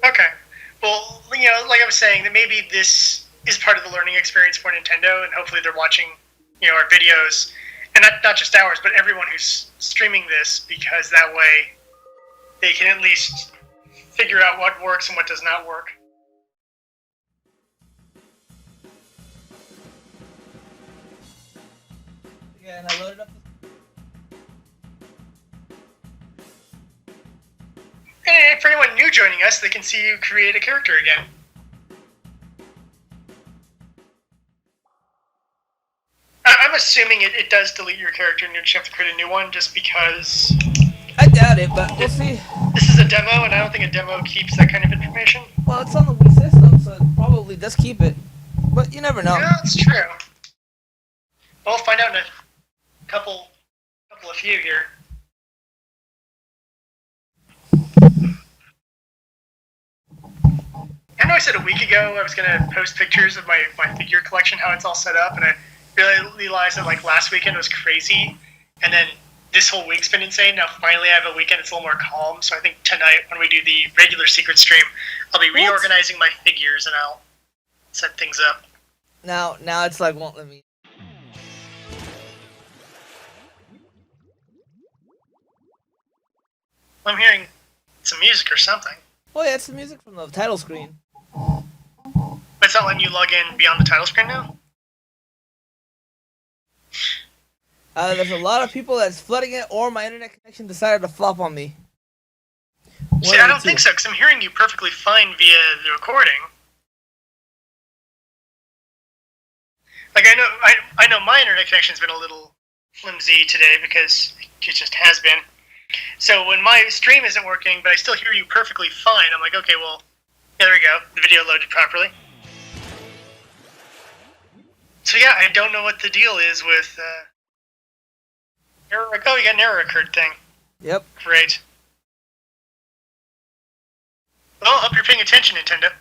Okay. Well, like I was saying, that maybe this is part of the learning experience for Nintendo, and hopefully they're watching, our videos, and not just ours, but everyone who's streaming this, because that way they can at least figure out what works and what does not work. Yeah, and I loaded up. And for anyone new joining us, they can see you create a character again. I'm assuming it does delete your character and you just have to create a new one just because... I doubt it, but we'll see. This is a demo, and I don't think a demo keeps that kind of information. Well, it's on the Wii system, so it probably does keep it. But you never know. Yeah, that's true. We'll find out in a couple of few here. I know I said a week ago I was going to post pictures of my figure collection, how it's all set up, and I really realized that last weekend was crazy, and then this whole week's been insane. Now finally I have a weekend that's a little more calm, so I think tonight when we do the regular secret stream, I'll be reorganizing my figures and I'll set things up. Now it's won't let me. I'm hearing some music or something. Oh yeah, it's the music from the title screen. But it's not letting you log in beyond the title screen now? There's a lot of people that's flooding it, or my internet connection decided to flop on me. See, I don't think so, because I'm hearing you perfectly fine via the recording. I know my internet connection's been a little flimsy today because it just has been. So when my stream isn't working, but I still hear you perfectly fine, I'm like, okay, well, yeah, there we go. The video loaded properly. So yeah, I don't know what the deal is with... you got an error occurred thing. Yep. Great. Well, hope you're paying attention, Nintendo.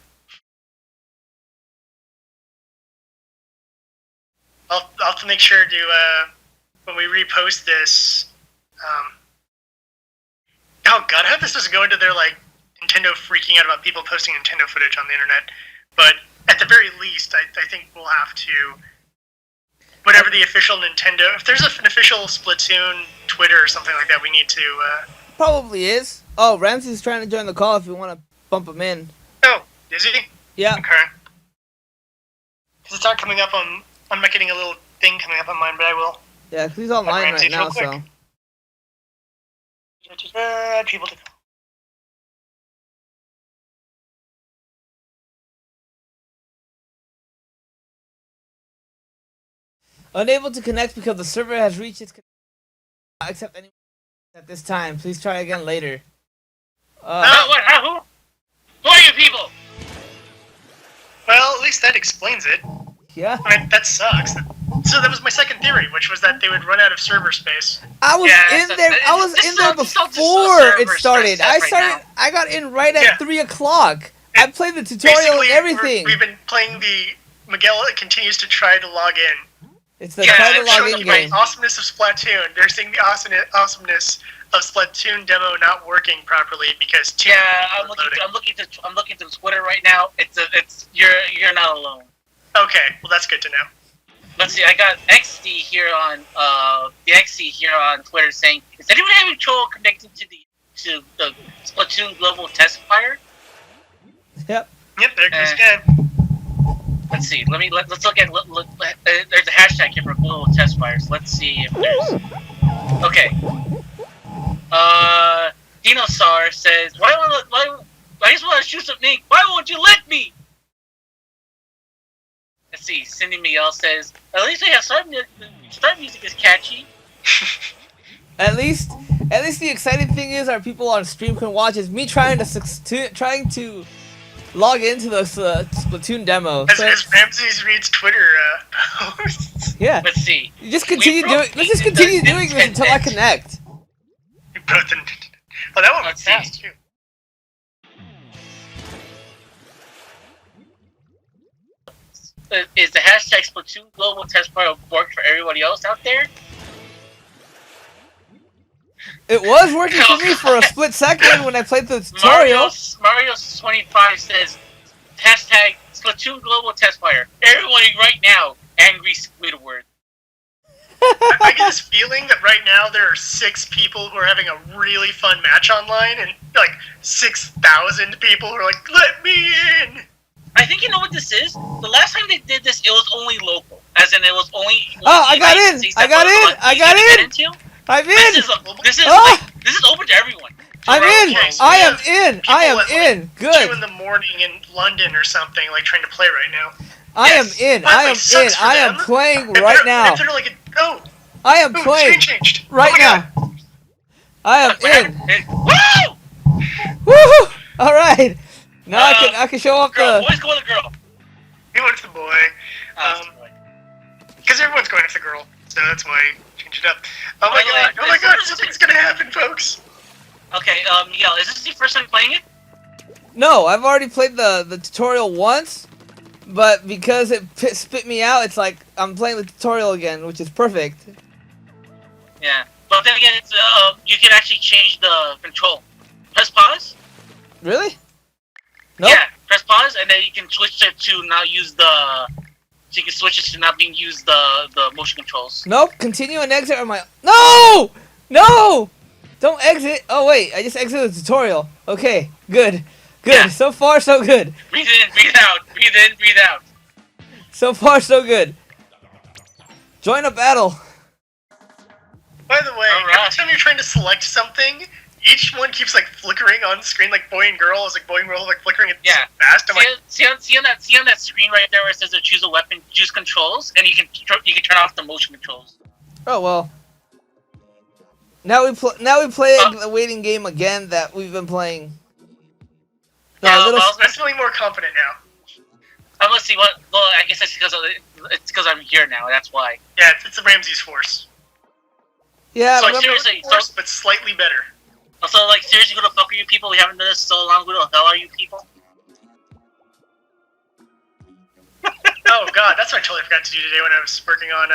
I'll have to make sure to, when we repost this, oh god, I hope this doesn't go into their, Nintendo freaking out about people posting Nintendo footage on the internet, but at the very least, I think we'll have to, whatever the official Nintendo, if there's an official Splatoon Twitter or something like that, we need to, Probably is. Oh, Ramsey's trying to join the call if you want to bump him in. Oh, is he? Yeah. Okay. Because it's not coming up on, I'm not getting a little thing coming up on mine, but I will. Yeah, because he's online right now, so. Add people to call. Unable to connect because the server has reached its... Not accept anyone at this time. Please try again later. Who are you people? Well, at least that explains it. Yeah. I mean, that sucks. So that was my second theory, which was that they would run out of server space. I was in there before it started. I got in right at 3 o'clock. I played the tutorial and everything. We've been playing the... Miguel continues to try to log in. It's the try to log in game. The awesomeness of Splatoon. They're seeing the awesomeness of Splatoon demo not working properly because I'm looking to Twitter right now. You're not alone. Okay, well that's good to know. Let's see. I got XD here on Twitter saying, "Is anyone having trouble connecting to the Splatoon global test fire?" Yep. Yep. There goes again. Let's see. Let's look at. There's a hashtag here for global test fires. Let's see if there's. Okay. Dinosaur says, "Why I just want to shoot some ink. Why won't you let me?" Let's see. Cindy Miguel says, "At least we have start music is catchy." At least the exciting thing is our people on stream can watch is me trying to log into the Splatoon demo. As Ramses reads Twitter posts. Yeah. Let's see. Let's just continue doing this until I connect. You broke the... Oh, that one was fast too. Is the hashtag Splatoon global test fire work for everybody else out there? It was working for me for a split second when I played the tutorial. Mario's 25 says, hashtag Splatoon Global Test Fire. Everyone right now, angry Squidward. I get this feeling that right now there are 6 people who are having a really fun match online, and like 6,000 people who are like, "Let me in." I think you know what this is. The last time they did this, it was only local, as in it was only. Oh, I got in! I got in! I got in! I'm in! This is open to everyone. I'm in! I am in! I am in! 2 Good! in the morning in London or something, like trying to play right now. I am in! I am in! I am playing right now! I am playing right now! I am in! Woo! Woohoo! Alright! Now I can show off girl, the... boys go with the girl. He went to the boy. Because everyone's going to the girl, so that's why I changed it up. Oh my god, something's gonna happen, folks! Okay, Miguel, is this your first time playing it? No, I've already played the tutorial once, but because it spit me out, it's like I'm playing the tutorial again, which is perfect. Yeah, but then again, it's, you can actually change the control. Press pause. Really? Nope. Yeah, press pause, and then you can switch it to not use the. So you can switch it to not being used the motion controls. Nope. Continue and exit are my. No! No! Don't exit. Oh wait, I just exited the tutorial. Okay, good. Good. Yeah. So far, so good. Breathe in, breathe out. Breathe in, breathe out. So far, so good. Join a battle. By the way, every time you're trying to select something, each one keeps like flickering on screen, like boy and girl is like boy and girl like flickering it fast. I'm see on that screen right there where it says to choose a weapon, choose controls, and you can turn off the motion controls. Oh well. Now we play the waiting game again that we've been playing. I'm feeling more confident now. Let's see what. Well, I guess it's because I'm here now. That's why. Yeah, it's the Ramses force. Yeah, so seriously, force, but slightly better. So like seriously, who the fuck are you people? We haven't done this so long. Who the hell are you people? Oh god, that's what I totally forgot to do today when I was working on.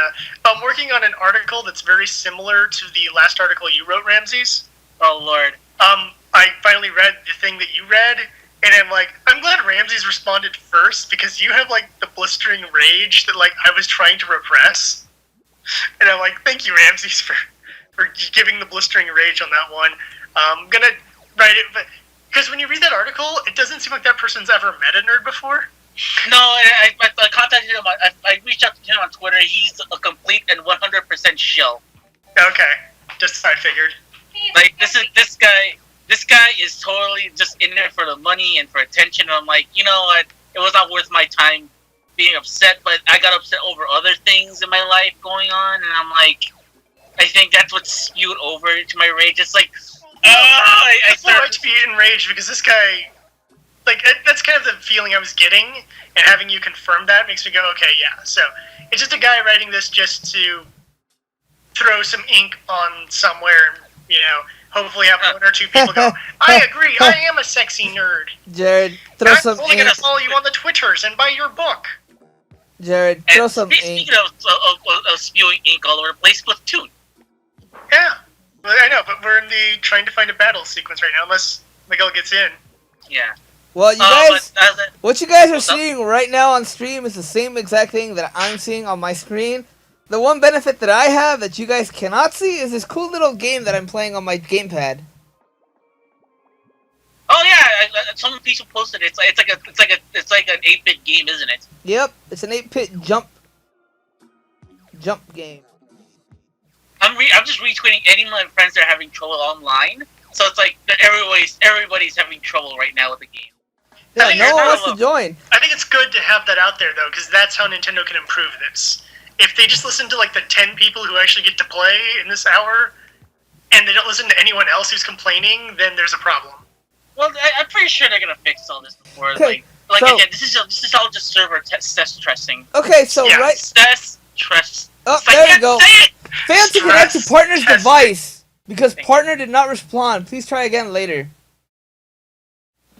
I'm working on an article that's very similar to the last article you wrote, Ramses. Oh lord. I finally read the thing that you read, and I'm like, I'm glad Ramses responded first because you have like the blistering rage that like I was trying to repress, and I'm like, thank you, Ramses, for giving the blistering rage on that one. I'm gonna write it, but because when you read that article, it doesn't seem like that person's ever met a nerd before. No, I contacted him. I reached out to him on Twitter. He's a complete and 100% shill. Okay, just I figured. Like this guy is totally just in there for the money and for attention. And I'm like, you know what? It was not worth my time being upset, but I got upset over other things in my life going on, and I'm like, I think that's what spewed over to my rage. It's like, I started to be enraged because this guy, like, that's kind of the feeling I was getting, and having you confirm that makes me go, okay, yeah. So it's just a guy writing this just to throw some ink on somewhere, you know, hopefully have one or two people go, I agree, I am a sexy nerd. Jared, throw some ink. I'm only going to follow you on the Twitters and buy your book. Jared, throw some ink. Speaking of spewing ink all over the place, Splatoon. Yeah, I know, but we're in the trying to find a battle sequence right now, unless Miguel gets in. Yeah. Well, you guys, what you guys are seeing right now on stream is the same exact thing that I'm seeing on my screen. The one benefit that I have that you guys cannot see is this cool little game that I'm playing on my gamepad. Oh yeah, some people posted it. It's like an 8-bit game, isn't it? Yep, it's an 8-bit jump game. I'm just retweeting any of my friends that are having trouble online. So it's like everybody's having trouble right now with the game. Yeah, no one wants to join. I think it's good to have that out there though, because that's how Nintendo can improve this. If they just listen to like the 10 people who actually get to play in this hour, and they don't listen to anyone else who's complaining, then there's a problem. Well, I'm pretty sure they're gonna fix all this before. Okay, like so, again, this is all just server test testing. Okay, so yeah. Right. Test stress. Oh, there we go. Failed to connect to partner's device because partner did not respond. Please try again later.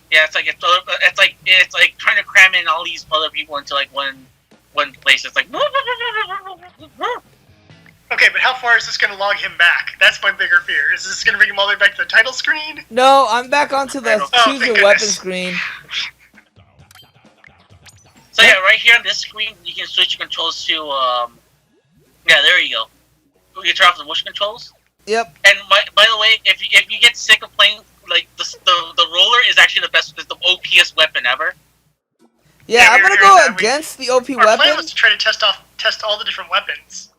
Yeah, it's like trying to cram in all these other people into like one place. It's like Okay, but how far is this going to log him back? That's my bigger fear. Is this going to bring him all the way back to the title screen? No, I'm back onto the choose your weapon screen. So yeah, right here on this screen, you can switch your controls to, yeah, there you go. You turn off the motion controls. Yep. And by the way, if you get sick of playing, like, the roller is actually the best, is the OPS weapon ever. Yeah, I'm gonna go against the OP weapon. Our plan was to try to test all the different weapons.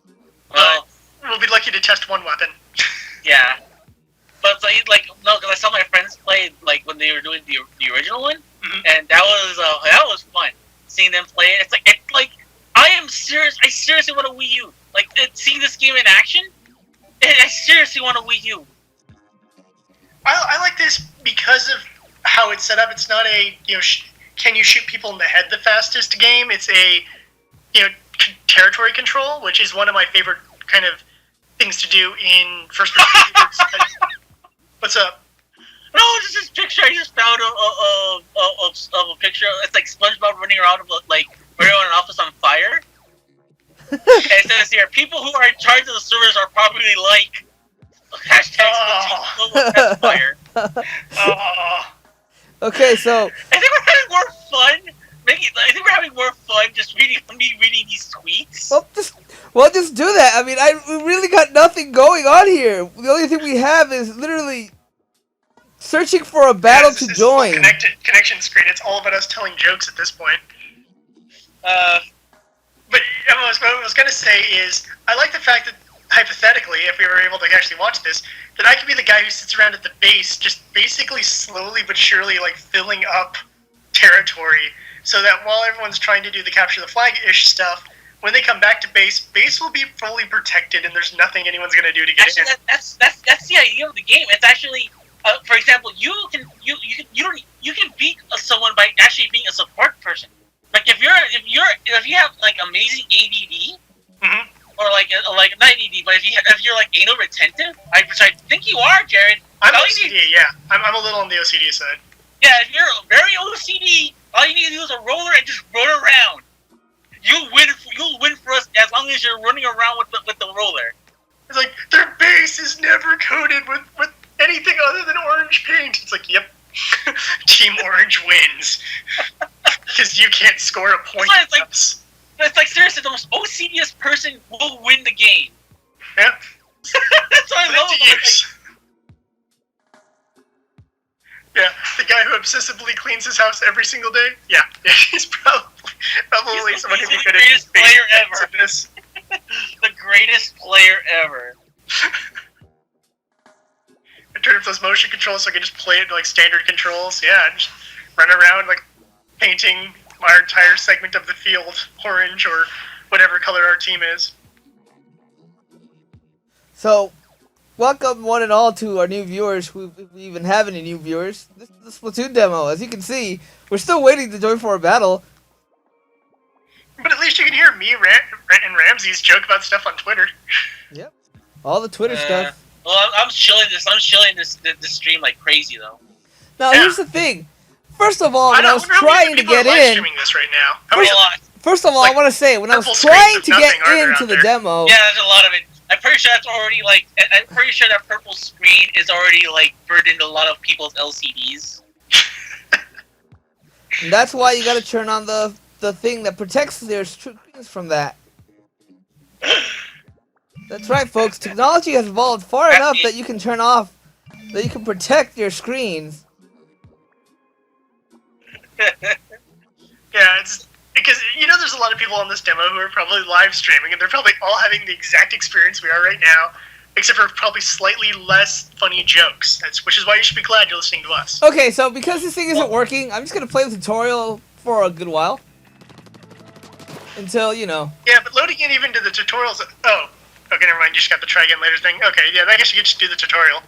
Well, we'll be lucky to test one weapon. Yeah. But like no, because I saw my friends play like when they were doing the original one, and that was fun. Seeing them play it, it's like I am serious. I seriously want a Wii U. Like seeing this game in action, I seriously want a Wii U. I like this because of how it's set up. It's not a can you shoot people in the head the fastest game. It's a territory control, which is one of my favorite kind of things to do in first-person shooters. What's up? No, it's just this picture I just found of a picture. It's like SpongeBob running around like running around an office on fire. And it says here, people who are in charge of the servers are probably like #SpongeBob fire. Okay, so I think we're having more fun. I think we're having more fun just reading these tweets. Well, just do that. I mean, we really got nothing going on here. The only thing we have is literally searching for a battle to join. Connection screen. It's all about us telling jokes at this point. But what I was going to say is, I like the fact that, hypothetically, if we were able to actually watch this, that I could be the guy who sits around at the base, just basically slowly but surely, like, filling up territory, so that while everyone's trying to do the capture the flag-ish stuff, when they come back to base will be fully protected, and there's nothing anyone's going to do to get in. That's the idea of the game. It's actually, for example, you can beat someone by actually being a support person. Like if you have like amazing ADD, or like not ADD, but if you're like anal retentive, which I think you are, Jared. I'm OCD, yeah. I'm a little on the OCD side. Yeah, if you're very OCD, all you need to do is a roller and just run around. You'll win for us as long as you're running around with the roller. It's like their base is never coated with anything other than orange paint. It's like, yep, Team Orange wins because you can't score a point. It's like seriously, the most OCDest person will win the game. Yeah, that's what I love about it. Yeah, the guy who obsessively cleans his house every single day. Yeah, he's probably someone who could fit in. He's the greatest player ever. The greatest player ever. I turned up those motion controls so I can just play it like standard controls. Yeah, and just run around like painting our entire segment of the field orange or whatever color our team is. So, welcome one and all to our new viewers, if we even have any new viewers. This is the Splatoon demo. As you can see, we're still waiting to join for a battle. But at least you can hear me and Ramsey's joke about stuff on Twitter. Yep. All the Twitter stuff. Well, I'm shilling this stream like crazy though. Now here's the thing. First of all, when I was trying to get in, this right now. First of all, I want to say when I was trying to get into the demo. Yeah, there's a lot of it. I'm pretty sure that's already I'm pretty sure that purple screen is already burdened a lot of people's LCDs. And that's why you got to turn on the thing that protects their screens from that. That's right, folks. Technology has evolved far enough that you can turn off, that you can protect your screens. Yeah, it's because there's a lot of people on this demo who are probably live streaming, and they're probably all having the exact experience we are right now, except for probably slightly less funny jokes. Which is why you should be glad you're listening to us. Okay, so because this thing isn't working, I'm just gonna play the tutorial for a good while. Until, Yeah, but loading in even to the tutorials... Oh, okay, never mind, you just got the try again later thing. Okay, yeah, I guess you could just do the tutorial.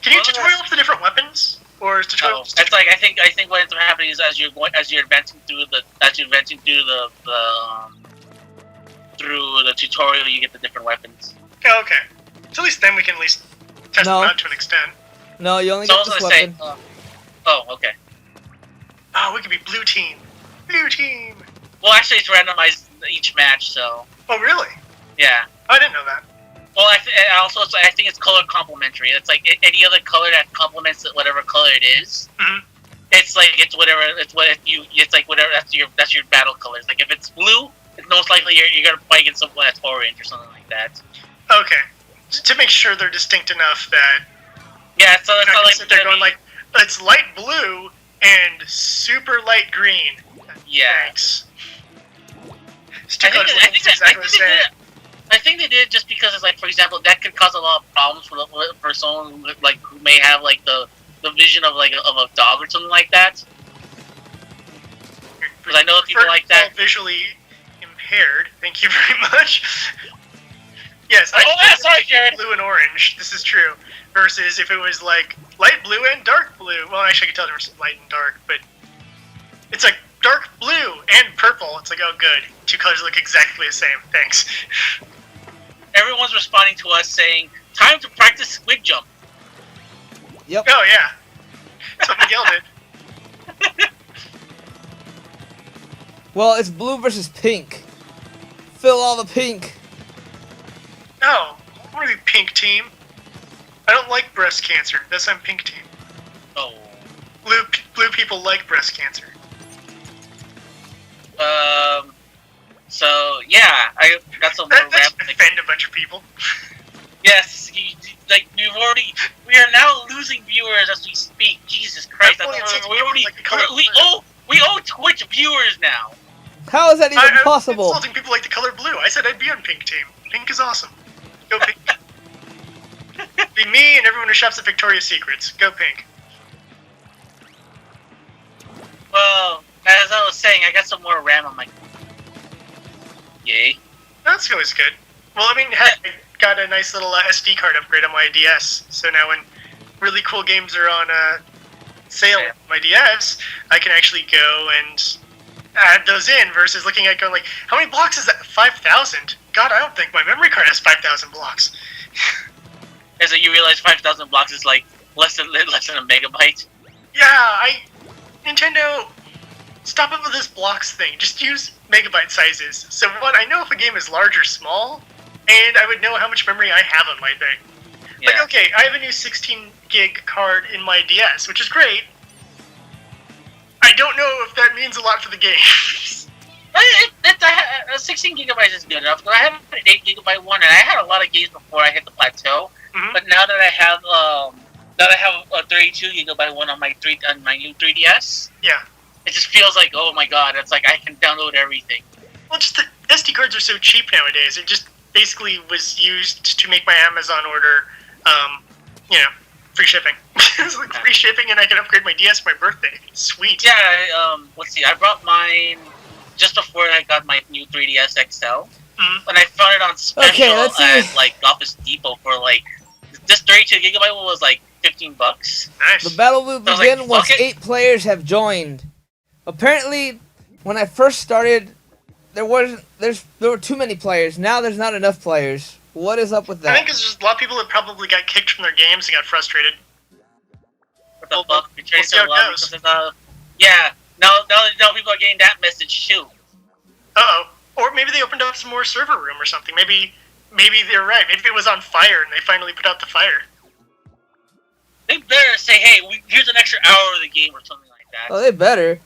Can you tutorial up the different weapons? Or is tutorial... It's like, I think what ends up happening is as you're advancing through the tutorial, you get the different weapons. Oh, okay. So at least then we can at least test them out to an extent. No, you only get this weapon. Oh, okay. Oh, we could be blue team. Blue team! Well, actually, it's randomized each match, so... Oh, really? Yeah. I didn't know that. Well, I think it's color complementary. It's like any other color that complements whatever color it is. Mm-hmm. It's like it's whatever. It's like whatever. That's your battle colors. Like if it's blue, it's most likely you're gonna fight against someone that's orange or something like that. Okay, to make sure they're distinct enough that. Yeah, so it's not like they're going like it's light blue and super light green. Yeah. Thanks. I think they did just because it's like, for example, that could cause a lot of problems for someone like who may have like the vision of like of a dog or something like that. Because I know people like that. Visually impaired. Thank you very much. Yes. Sorry, Jared. Blue and orange. This is true. Versus if it was like light blue and dark blue. Well, actually, I could tell there was light and dark, but it's like dark blue and purple. It's like, oh, good. Two colors look exactly the same. Thanks. Everyone's responding to us saying, "Time to practice squid jump." Yep. Oh yeah. So Miguel did. Well, it's blue versus pink. Fill all the pink. No, I want to be pink team. I don't like breast cancer. That's why I'm pink team. Oh. Blue people like breast cancer. So yeah, I got some more That's rap. offend a bunch of people. Yes, we are now losing viewers as we speak. Jesus Christ! We owe Twitch viewers now. How is that even I'm possible? insulting people like the color blue. I said I'd be on pink team. Pink is awesome. Go pink. Be me and everyone who shops at Victoria's Secrets. Go pink. Well, as I was saying, I got some more RAM on my. Yay. That's always good. Well, I mean, heck, I got a nice little SD card upgrade on my DS. So now when really cool games are on sale on my DS, I can actually go and add those in versus looking at going like, how many blocks is that? 5,000? God, I don't think my memory card has 5,000 blocks. As you realize 5,000 blocks is like less than a megabyte. Yeah, Nintendo, stop it with this blocks thing. Just use megabyte sizes. So what, I know if a game is large or small, and I would know how much memory I have on my thing. Yeah. Like, okay, I have a new 16 gig card in my DS, which is great. I don't know if that means a lot for the game. 16 gigabytes is good enough. I have an 8 gigabyte one, and I had a lot of games before I hit the plateau. Mm-hmm. But now that I have a 32 gigabyte one on my new 3DS, Yeah. it just feels like, oh my god, it's like I can download everything. Well, just the SD cards are so cheap nowadays. It just basically was used to make my Amazon order, free shipping. It's like free shipping, and I can upgrade my DS for my birthday. Sweet. Yeah, let's see. I brought mine just before I got my new 3DS XL, and I found it on special at like Office Depot for like this 32 gigabyte one was like $15. Nice. The battle will begin once 8 players have joined. Apparently, when I first started, there were too many players. Now there's not enough players. What is up with that? I think there's just a lot of people that probably got kicked from their games and got frustrated. What the fuck? We'll see how it goes. Yeah. Now people are getting that message too. Uh-oh. Or maybe they opened up some more server room or something. Maybe they're right. Maybe it was on fire and they finally put out the fire. They better say, hey, here's an extra hour of the game or something like that. Oh, they better.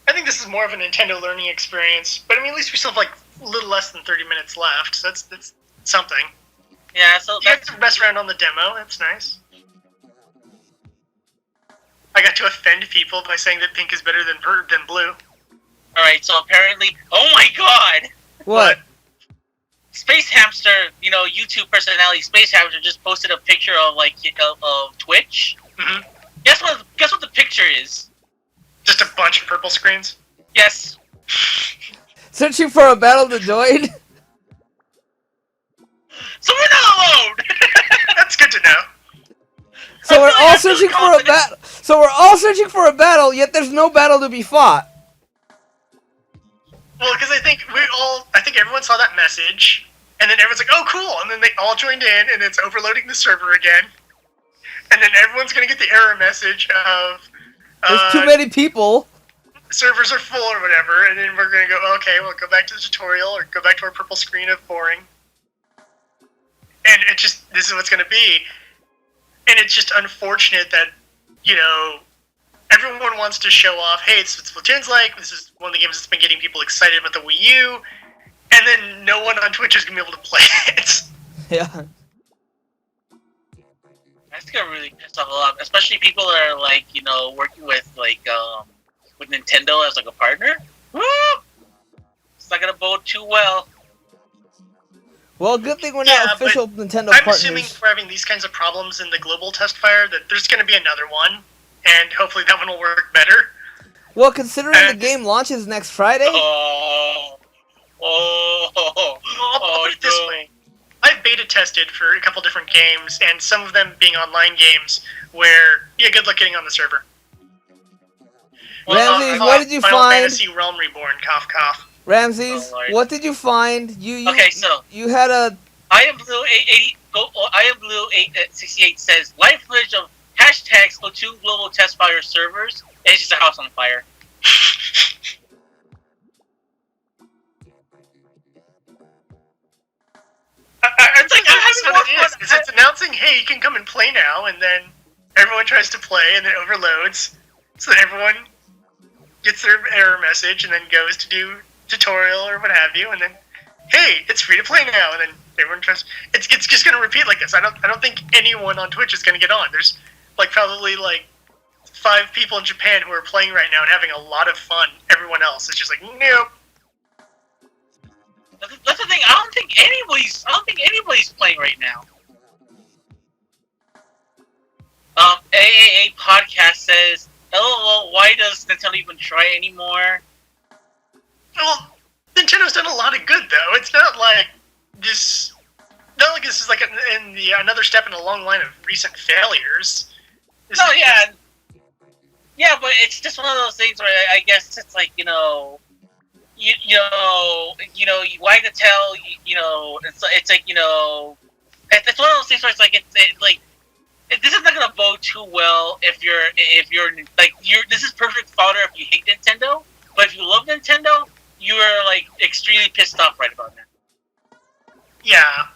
I think this is more of a Nintendo learning experience. But I mean, at least we still have like a little less than 30 minutes left. So that's something. Yeah, so you got to mess around on the demo. That's nice. I got to offend people by saying that pink is better than blue. Alright, so apparently... Oh my god! What? Space Hamster, YouTube personality Space Hamster just posted a picture of, of Twitch. Mm-hmm. Guess what the picture is? Just a bunch of purple screens? Yes. Searching for a battle to join? So we're not alone! That's good to know. So we're all searching for a battle. So we're all searching for a battle, yet there's no battle to be fought. Well, because I think everyone saw that message, and then everyone's like, "Oh, cool!" And then they all joined in, and it's overloading the server again. And then everyone's gonna get the error message of there's too many people. Servers are full or whatever, and then we're gonna go, okay, we'll go back to the tutorial or go back to our purple screen of boring. and it just this is what's going to be, and it's just unfortunate that everyone wants to show off. Hey, it's what Splatoon's like. This is one of the games that's been getting people excited about the Wii U, and then no one on Twitch is going to be able to play it. Yeah. That's gonna really piss off a lot, especially people that are like, working with with Nintendo as like a partner. Woo! It's not gonna bode too well. Well, good thing we're not official Nintendo I'm partners. assuming for having these kinds of problems in the global test fire that there's going to be another one, and hopefully that one will work better. Well, considering the game launches next Friday. I'll put it this way. I've beta tested for a couple different games, and some of them being online games where, good luck getting on the server. Ramses, what did you find? Final Fantasy Realm Reborn, cough cough. Ramses, what did you find? Okay, so you had a. I am Blue 880. I am Blue 868 says live footage of hashtag Splatoon global test fire servers. And it's just a house on fire. It's like that's what it is. It's announcing, hey, you can come and play now, and then everyone tries to play, and it overloads, so that everyone gets their error message, and then goes to do tutorial or what have you, and then, hey, it's free to play now, and then everyone tries. It's just gonna repeat like this. I don't think anyone on Twitch is gonna get on. There's probably 5 people in Japan who are playing right now and having a lot of fun. Everyone else is just like, nope. That's the thing. I don't think anybody's playing right now. AAA podcast says, "LOL, why does Nintendo even try anymore?" Well, Nintendo's done a lot of good though. It's not like this. Not like this is like another step in a long line of recent failures. Yeah, but it's just one of those things where I guess it's like you wag the tail. It's like it's one of those things where it's like this is not gonna bode too well if you're this is perfect fodder if you hate Nintendo, but if you love Nintendo, you are like extremely pissed off right about that. Yeah.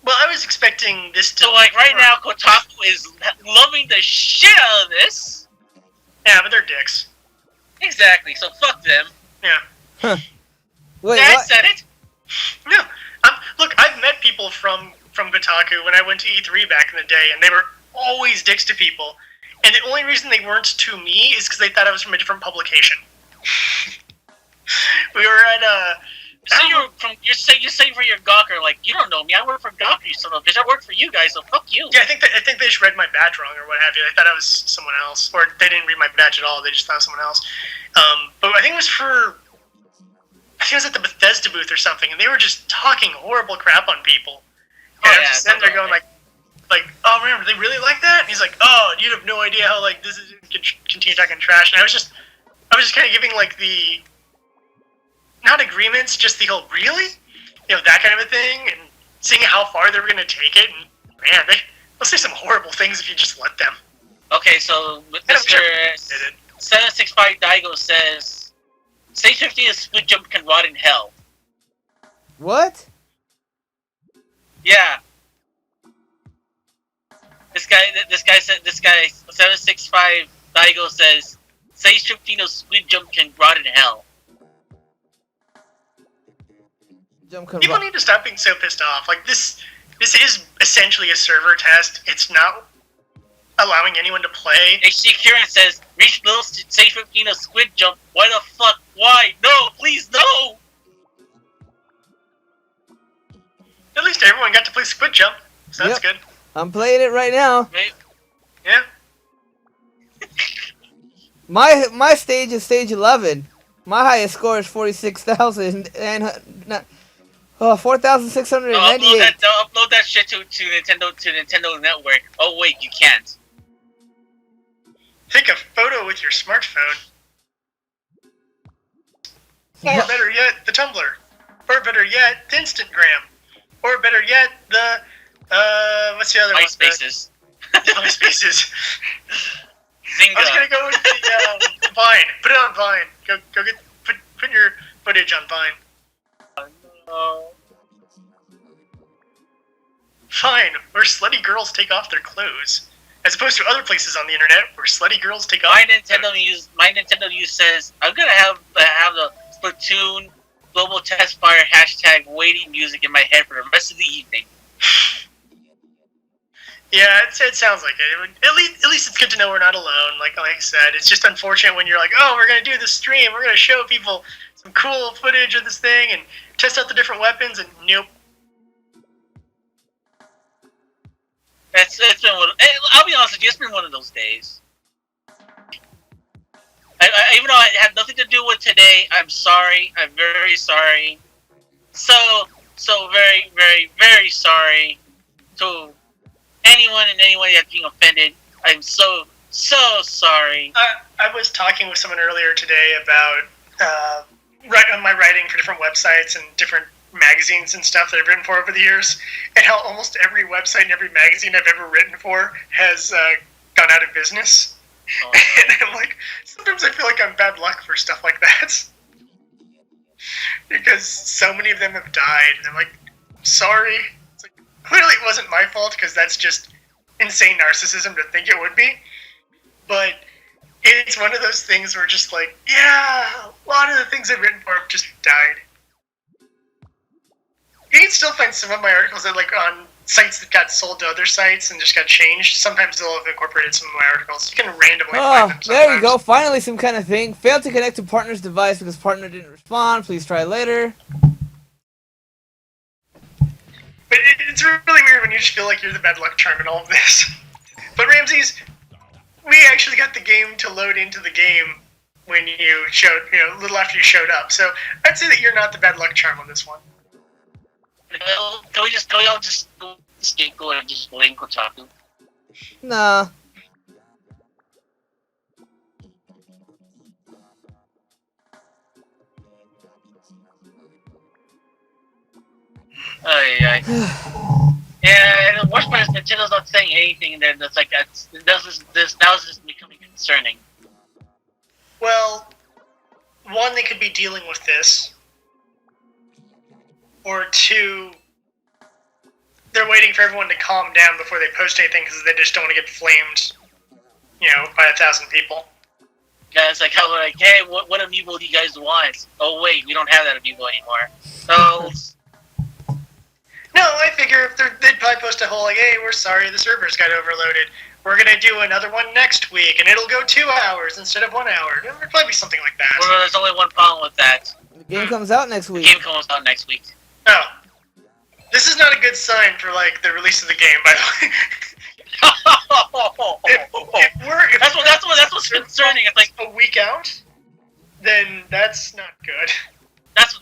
Well, I was expecting this to. So right now, Kotaku is loving the shit out of this. Yeah, but they're dicks. Exactly. So fuck them. Yeah. Huh. Wait, Dad what? said it. No. Look, I've met people from Kotaku when I went to E3 back in the day, and they were always dicks to people. And the only reason they weren't to me is because they thought I was from a different publication. We were at So you're saying for your Gawker, like, you don't know me. I work for Gawker, you son of a bitch. I work for you guys, so fuck you. Yeah, I think they just read my badge wrong or what have you. They thought I was someone else, or they didn't read my badge at all. They just thought I was someone else. But I think it was at the Bethesda booth or something, and they were just talking horrible crap on people. And I was just sitting there going like, oh, remember they really like that? And he's like, oh, you have no idea how this is continue talking trash. And I was just kind of giving the. Not agreements, just the whole really, that kind of a thing, and seeing how far they were going to take it. And man, they'll say some horrible things if you just let them. Okay, so Mr. 765 Daigo says, "Stage 15 is split jump can rot in hell." What? Yeah. This guy 765 Daigo says, "Stage 15 of split jump can rot in hell." People need to stop being so pissed off. This is essentially a server test. It's not allowing anyone to play. HC Kieran says, "Reach little stage 15 of squid jump. Why the fuck? Why? No, please, no!" At least everyone got to play squid jump, so that's good. I'm playing it right now. Yeah. My stage is stage 11. My highest score is 46,000 and 4,698. Upload that shit to Nintendo Network. Oh wait, you can't. Take a photo with your smartphone. Or better yet, the Tumblr. Or better yet, the Instagram. Or better yet, the what's the other one? MySpaces. MySpaces. Zynga. I was gonna go with the Vine. Put it on Vine. Go put your footage on Vine. Fine, where slutty girls take off their clothes. As opposed to other places on the internet where slutty girls take off. My Nintendo News says I'm gonna have the Splatoon Global Test Fire hashtag waiting music in my head for the rest of the evening. Yeah, it sounds like it. At least it's good to know we're not alone. Like I said, it's just unfortunate when you're like, oh, we're gonna do this stream, we're gonna show people some cool footage of this thing and test out the different weapons, and nope. It's been I'll be honest with you, it's been one of those days. Even though it had nothing to do with today, I'm sorry. I'm very sorry. So very, very, very sorry to anyone that's being offended. I'm so sorry. I was talking with someone earlier today about my writing for different websites and different magazines and stuff that I've written for over the years, and how almost every website and every magazine I've ever written for has gone out of business. Oh, no. And I'm like, sometimes I feel like I'm bad luck for stuff like that. Because so many of them have died, and I'm like, sorry. It's like, clearly it wasn't my fault, because that's just insane narcissism to think it would be. But it's one of those things where just like, yeah, a lot of the things I've written for have just died. You can still find some of my articles that like on sites that got sold to other sites and just got changed. Sometimes they'll have incorporated some of my articles. You can randomly find them sometimes. There you go. Finally some kind of thing. Failed to connect to partner's device because partner didn't respond. Please try later. But it's really weird when you just feel like you're the bad luck charm in all of this. But Ramses, we actually got the game to load into the game when you showed, a little after you showed up. So I'd say that you're not the bad luck charm on this one. Can we all just go and just link Kotaku? Nah. Yeah, and the worst part is Nintendo's not saying anything, and then it's like now is just becoming concerning. Well, one, they could be dealing with this. Or two, they're waiting for everyone to calm down before they post anything because they just don't want to get flamed, by 1,000 people. Yeah, it's like how they're like, hey, what amiibo do you guys want? Oh wait, we don't have that amiibo anymore. So. No, I figure if they'd probably post a whole like, hey, we're sorry, the servers got overloaded. We're gonna do another one next week, and it'll go 2 hours instead of 1 hour. There'd probably be something like that. Well, there's only one problem with that. The game comes out next week. The game comes out next week. Oh. This is not a good sign for, the release of the game, by the way. That's what's concerning. It's like a week out, then that's not good. That's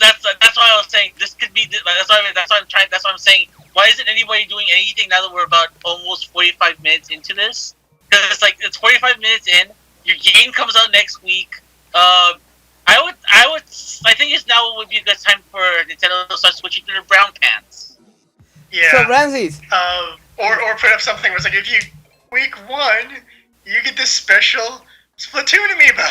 why I was saying this could be. That's why I'm saying. Why isn't anybody doing anything now that we're about almost 45 minutes into this? Because it's 45 minutes in. Your game comes out next week. I think it's now would be a good time for Nintendo to start switching to their brown pants. Yeah. So Ramses. Or put up something where it's like, if you week 1, you get this special Splatoon amiibo.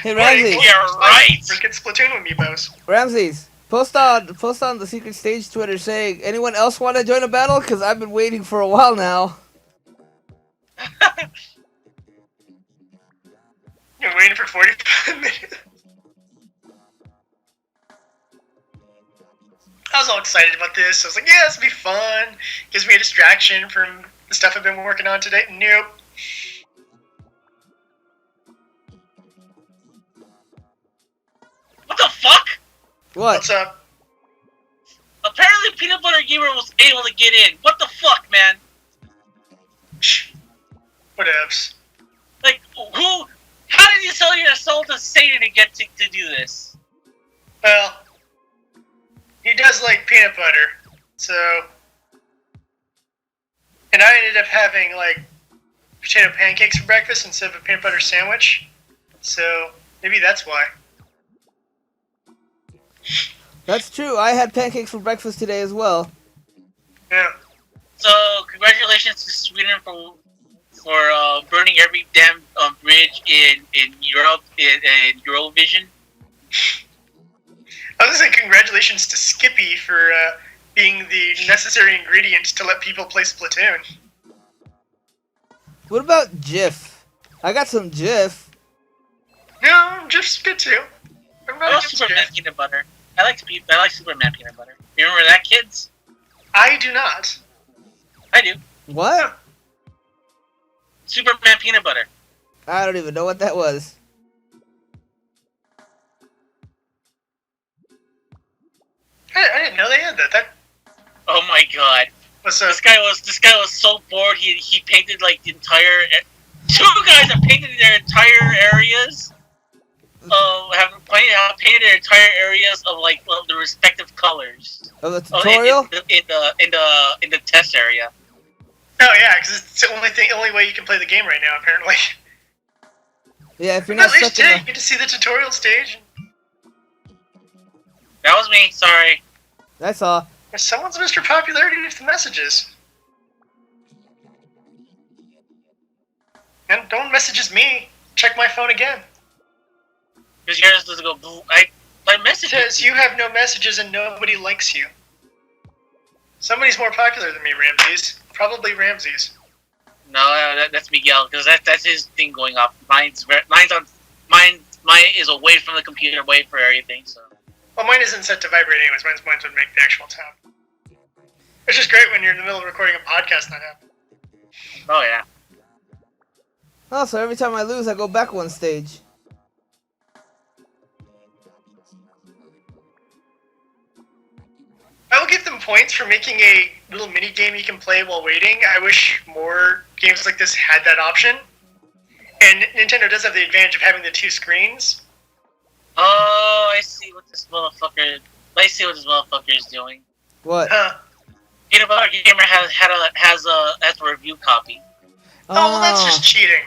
Hey Ramses. Yeah, right. Freaking Splatoon amiibos. Ramses, post on the Secret Stage Twitter saying, anyone else want to join a battle? Because I've been waiting for a while now. You're waiting for 45 minutes. I was all excited about this. I was like, yeah, this will be fun. Gives me a distraction from the stuff I've been working on today. Nope. What the fuck? What? What's up? Apparently Peanut Butter Gamer was able to get in. What the fuck, man? Shh. Whatevs. Like, who? How did you sell your soul to Satan to get to do this? Well, he does like peanut butter, so... And I ended up having, potato pancakes for breakfast instead of a peanut butter sandwich, so maybe that's why. That's true. I had pancakes for breakfast today as well. Yeah. So, congratulations to Sweden for burning every damn bridge in Europe in Eurovision. I was gonna say congratulations to Skippy for being the necessary ingredient to let people play Splatoon. What about Jif? I got some Jif. No, Jif's good too. I love Superman peanut butter. I like Superman peanut butter. You remember that, kids? I do not. I do. What? Superman peanut butter. I don't even know what that was. I didn't know they had that. Oh my god. What's This guy was so bored. He painted like the entire. Two guys have painted their entire areas. Have painted their entire areas of like the respective colors. Of the tutorial? In the test area. Oh yeah, because it's the only way you can play the game right now, apparently. Yeah, if you're not at least stuck in today, you get to see the tutorial stage. That was me. Sorry. I saw. Someone's Mr. Popularity with the messages. And don't messages me. Check my phone again. Because yours doesn't go blue. My message says you have no messages and nobody likes you. Somebody's more popular than me, Ramses. Probably Ramses. No, that's Miguel, because that's his thing going off. Mine is away from the computer, away for everything. So. Well, mine isn't set to vibrate anyways. Mine's would make the actual tone. It's just great when you're in the middle of recording a podcast and that happens. Oh yeah. Oh, so every time I lose, I go back one stage. I will give them points for making a little mini game you can play while waiting. I wish more games like this had that option. And Nintendo does have the advantage of having the two screens. Oh, I see what this motherfucker. Is doing. What? Peanut Butter Gamer has a review copy. Oh, well, that's just cheating.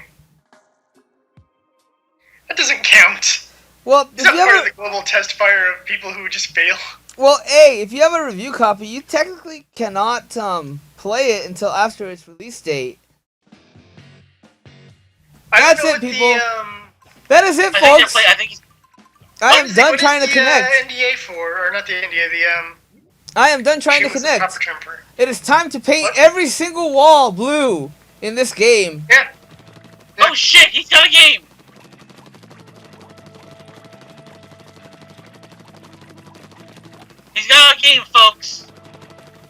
That doesn't count. Well, it's not part of the global test fire of people who just fail. Well, hey, if you have a review copy, you technically cannot play it until after its release date. That's it, people. That is it, folks. I am done trying to connect. NDA for, or not the NDA, I am done trying to connect. It is time to paint every single wall blue in this game. Yeah. Oh shit, he's got a game! He's got a game, folks!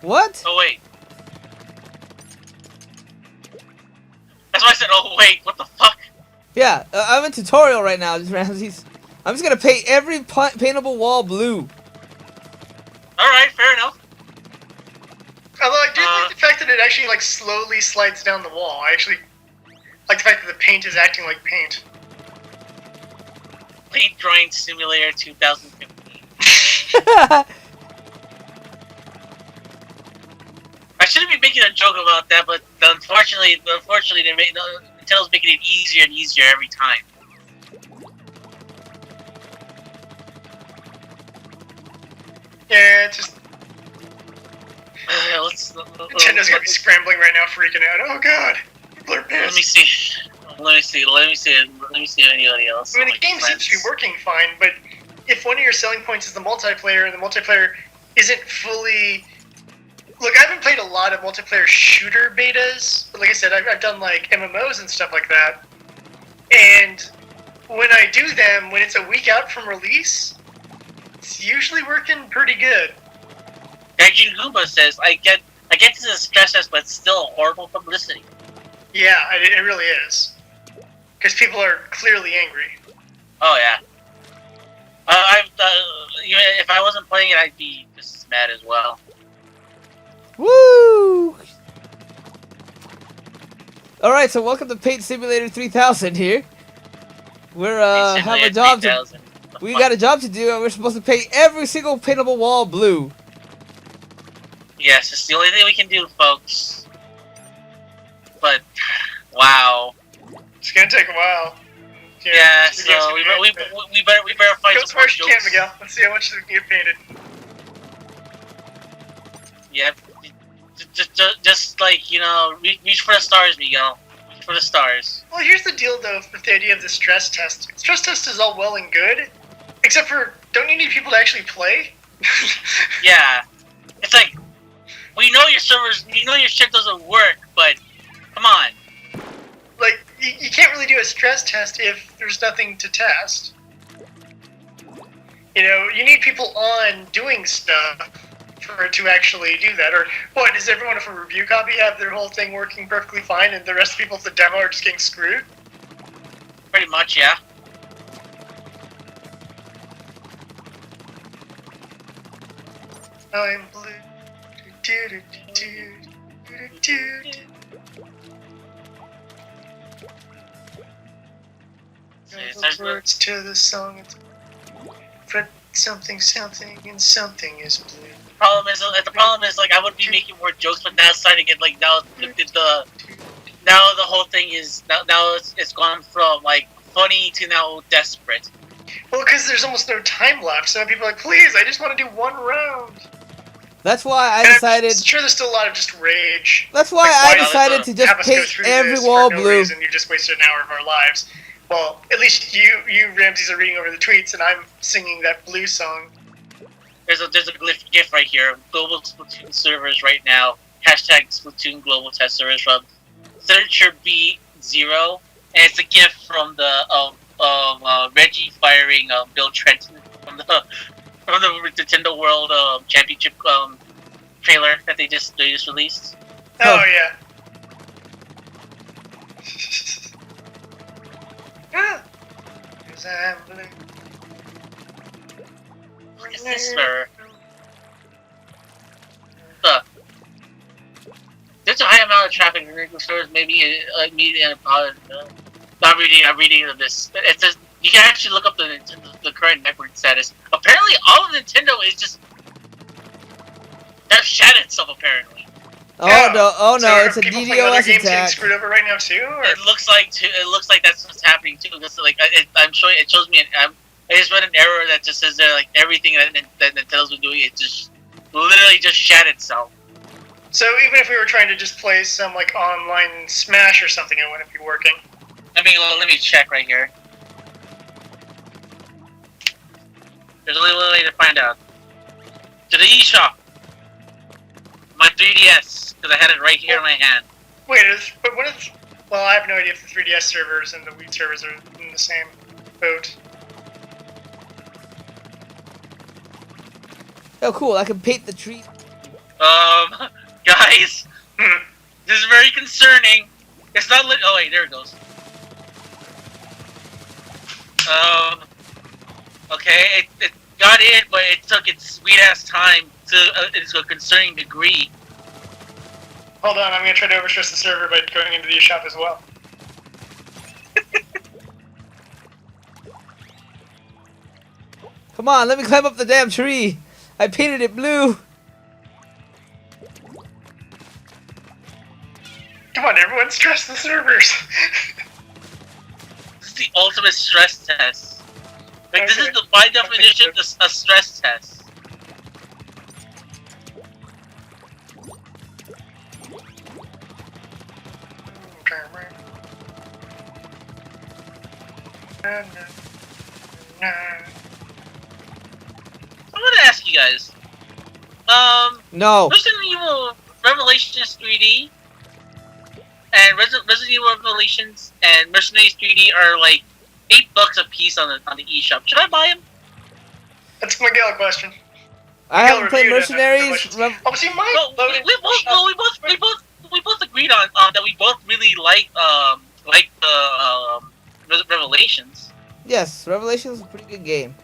What? Oh wait. That's why I said, oh wait, what the fuck? Yeah, I'm in tutorial right now, Ramses. I'm just gonna paint every paintable wall blue. Alright, fair enough. Although I do like the fact that it actually like slowly slides down the wall. I actually like the fact that the paint is acting like paint. Paint Drawing Simulator 2015. I shouldn't be making a joke about that, but unfortunately, Nintendo's making it easier and easier every time. Yeah, it's just Nintendo's gonna be scrambling right now, freaking out. Oh god, people are pissed. Let me see anybody else. I mean, the game seems to be working fine, but if one of your selling points is the multiplayer, and the multiplayer isn't fully... Look, I haven't played a lot of multiplayer shooter betas, but like I said, I've done like MMOs and stuff like that, and when I do them, when it's a week out from release, it's usually working pretty good. Gaijin Goomba says, I get to the stress test, but it's still horrible publicity. Yeah, it really is. Because people are clearly angry. Oh, yeah. If I wasn't playing it, I'd be just as mad as well. Woo! Alright, so welcome to Paint Simulator 3000 here. We're, have a job to... We got a job to do, and we're supposed to paint every single paintable wall blue. Yes, it's the only thing we can do, folks. But, wow. It's gonna take a while. Yeah, so we better find some more jokes. Go Miguel. Let's see how much you painted. Yeah, just like, reach for the stars, Miguel. Reach for the stars. Well, here's the deal, though, with the idea of the stress test. Stress test is all well and good, except for, don't you need people to actually play? Yeah. It's like, We know your servers. You know your shit doesn't work, but come on. Like, you can't really do a stress test if there's nothing to test. You know, you need people on doing stuff for it to actually do that. Or what, does everyone with a review copy have their whole thing working perfectly fine and the rest of the people with the demo are just getting screwed? Pretty much, yeah. I'm blue. The words to the song. For something, something, and something is blue. The problem is, like, I would be making more jokes, but now it's starting to get, like, now the whole thing is, now it's gone from, like, funny to now desperate. Well, because there's almost no time left, so people are like, please, I just want to do one round. That's why I decided. I'm sure there's still a lot of just rage. That's why I decided to just paint every wall blue. And you just wasted an hour of our lives. Well, at least you Ramses are reading over the tweets, and I'm singing that blue song. There's a GIF right here. Global Splatoon servers right now. Hashtag Splatoon Global Test Servers from Searcher B0, and it's a GIF from the Reggie firing Bill Trenton from the Nintendo World Championship trailer that they just released. Oh yeah. Cause I'm blue. What is this, sir? There's a high amount of traffic in the stores. Maybe immediate. Not reading. I'm reading of this. It says you can actually look up the current network status. Apparently, all of Nintendo is just shat itself. Apparently. Oh no! So it's a people playing other DDoS games getting attack. screwed over right now too. Or? It looks like that's what's happening too. Because like I'm showing, it shows me. I just read an error that just says that like everything that Nintendo's been doing, it just literally just shat itself. So even if we were trying to just play some like online Smash or something, it wouldn't be working. I mean, well, let me check right here. There's only one way to find out. To the eShop. My 3DS, because I had it right here in my hand. Wait, but what is? Well, I have no idea if the 3DS servers and the Wii servers are in the same boat. Oh, cool! I can paint the tree. Guys, this is very concerning. It's not lit. Oh wait, there it goes. Okay, it got in, but it took its sweet ass time to a concerning degree. Hold on, I'm gonna try to overstress the server by going into the eShop as well. Come on, let me climb up the damn tree. I painted it blue. Come on, everyone, stress the servers. This is the ultimate stress test. Like, this is by definition a stress test. I'm gonna ask you guys. No. Resident Evil Revelations 3D and Resident Evil Revelations and Mercenaries 3D are like $8 a piece on the eShop. Should I buy them? That's a Miguel question. I haven't played Mercenaries. Oh, see, mine. We both agreed on that we both really like the Revelations. Yes, Revelations is a pretty good game.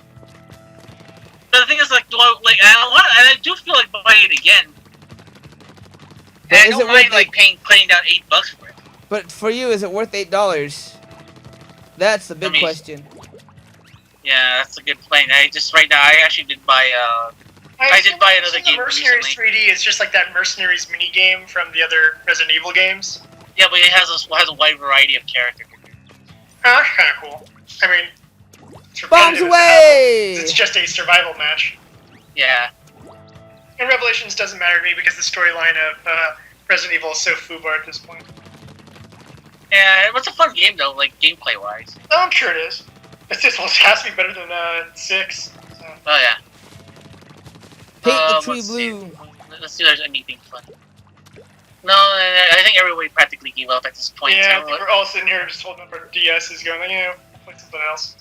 But the thing is, like, I do feel like buying it again. And I don't mind like putting down $8 for it. But for you, is it worth $8? That's the big question. Yeah, that's a good point. I actually did buy I did buy another game Mercenaries recently. 3D is just like that Mercenaries mini game from the other Resident Evil games. Yeah, but it has a wide variety of characters. Oh, that's kind of cool. I mean, it's bombs away! It's just a survival match. Yeah. And Revelations doesn't matter to me because the storyline of Resident Evil is so foobar at this point. Yeah, it was a fun game though, like gameplay wise. Oh, I'm sure it is. It just has to be better than 6. So. Oh yeah. Paint the tree blue. Let's see if there's anything fun. No, I think everybody practically gave up at this point. Yeah, So we're all sitting here just holding up our DSs going, like, play something else.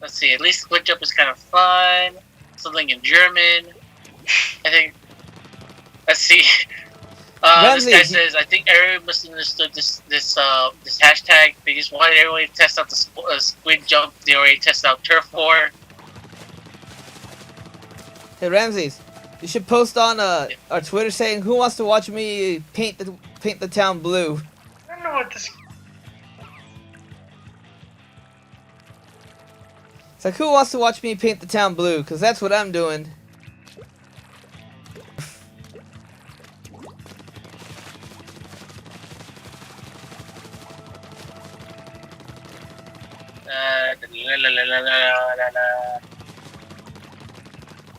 let's see, at least Glitch Up is kind of fun. Something in German. I think. Let's see. This guy says, I think everyone must have understood this hashtag. They just wanted everyone to test out the squid jump. They already tested out Turf War. Hey Ramses, you should post on our Twitter saying who wants to watch me paint the town blue. I don't know what this. It's like, who wants to watch me paint the town blue? Because that's what I'm doing.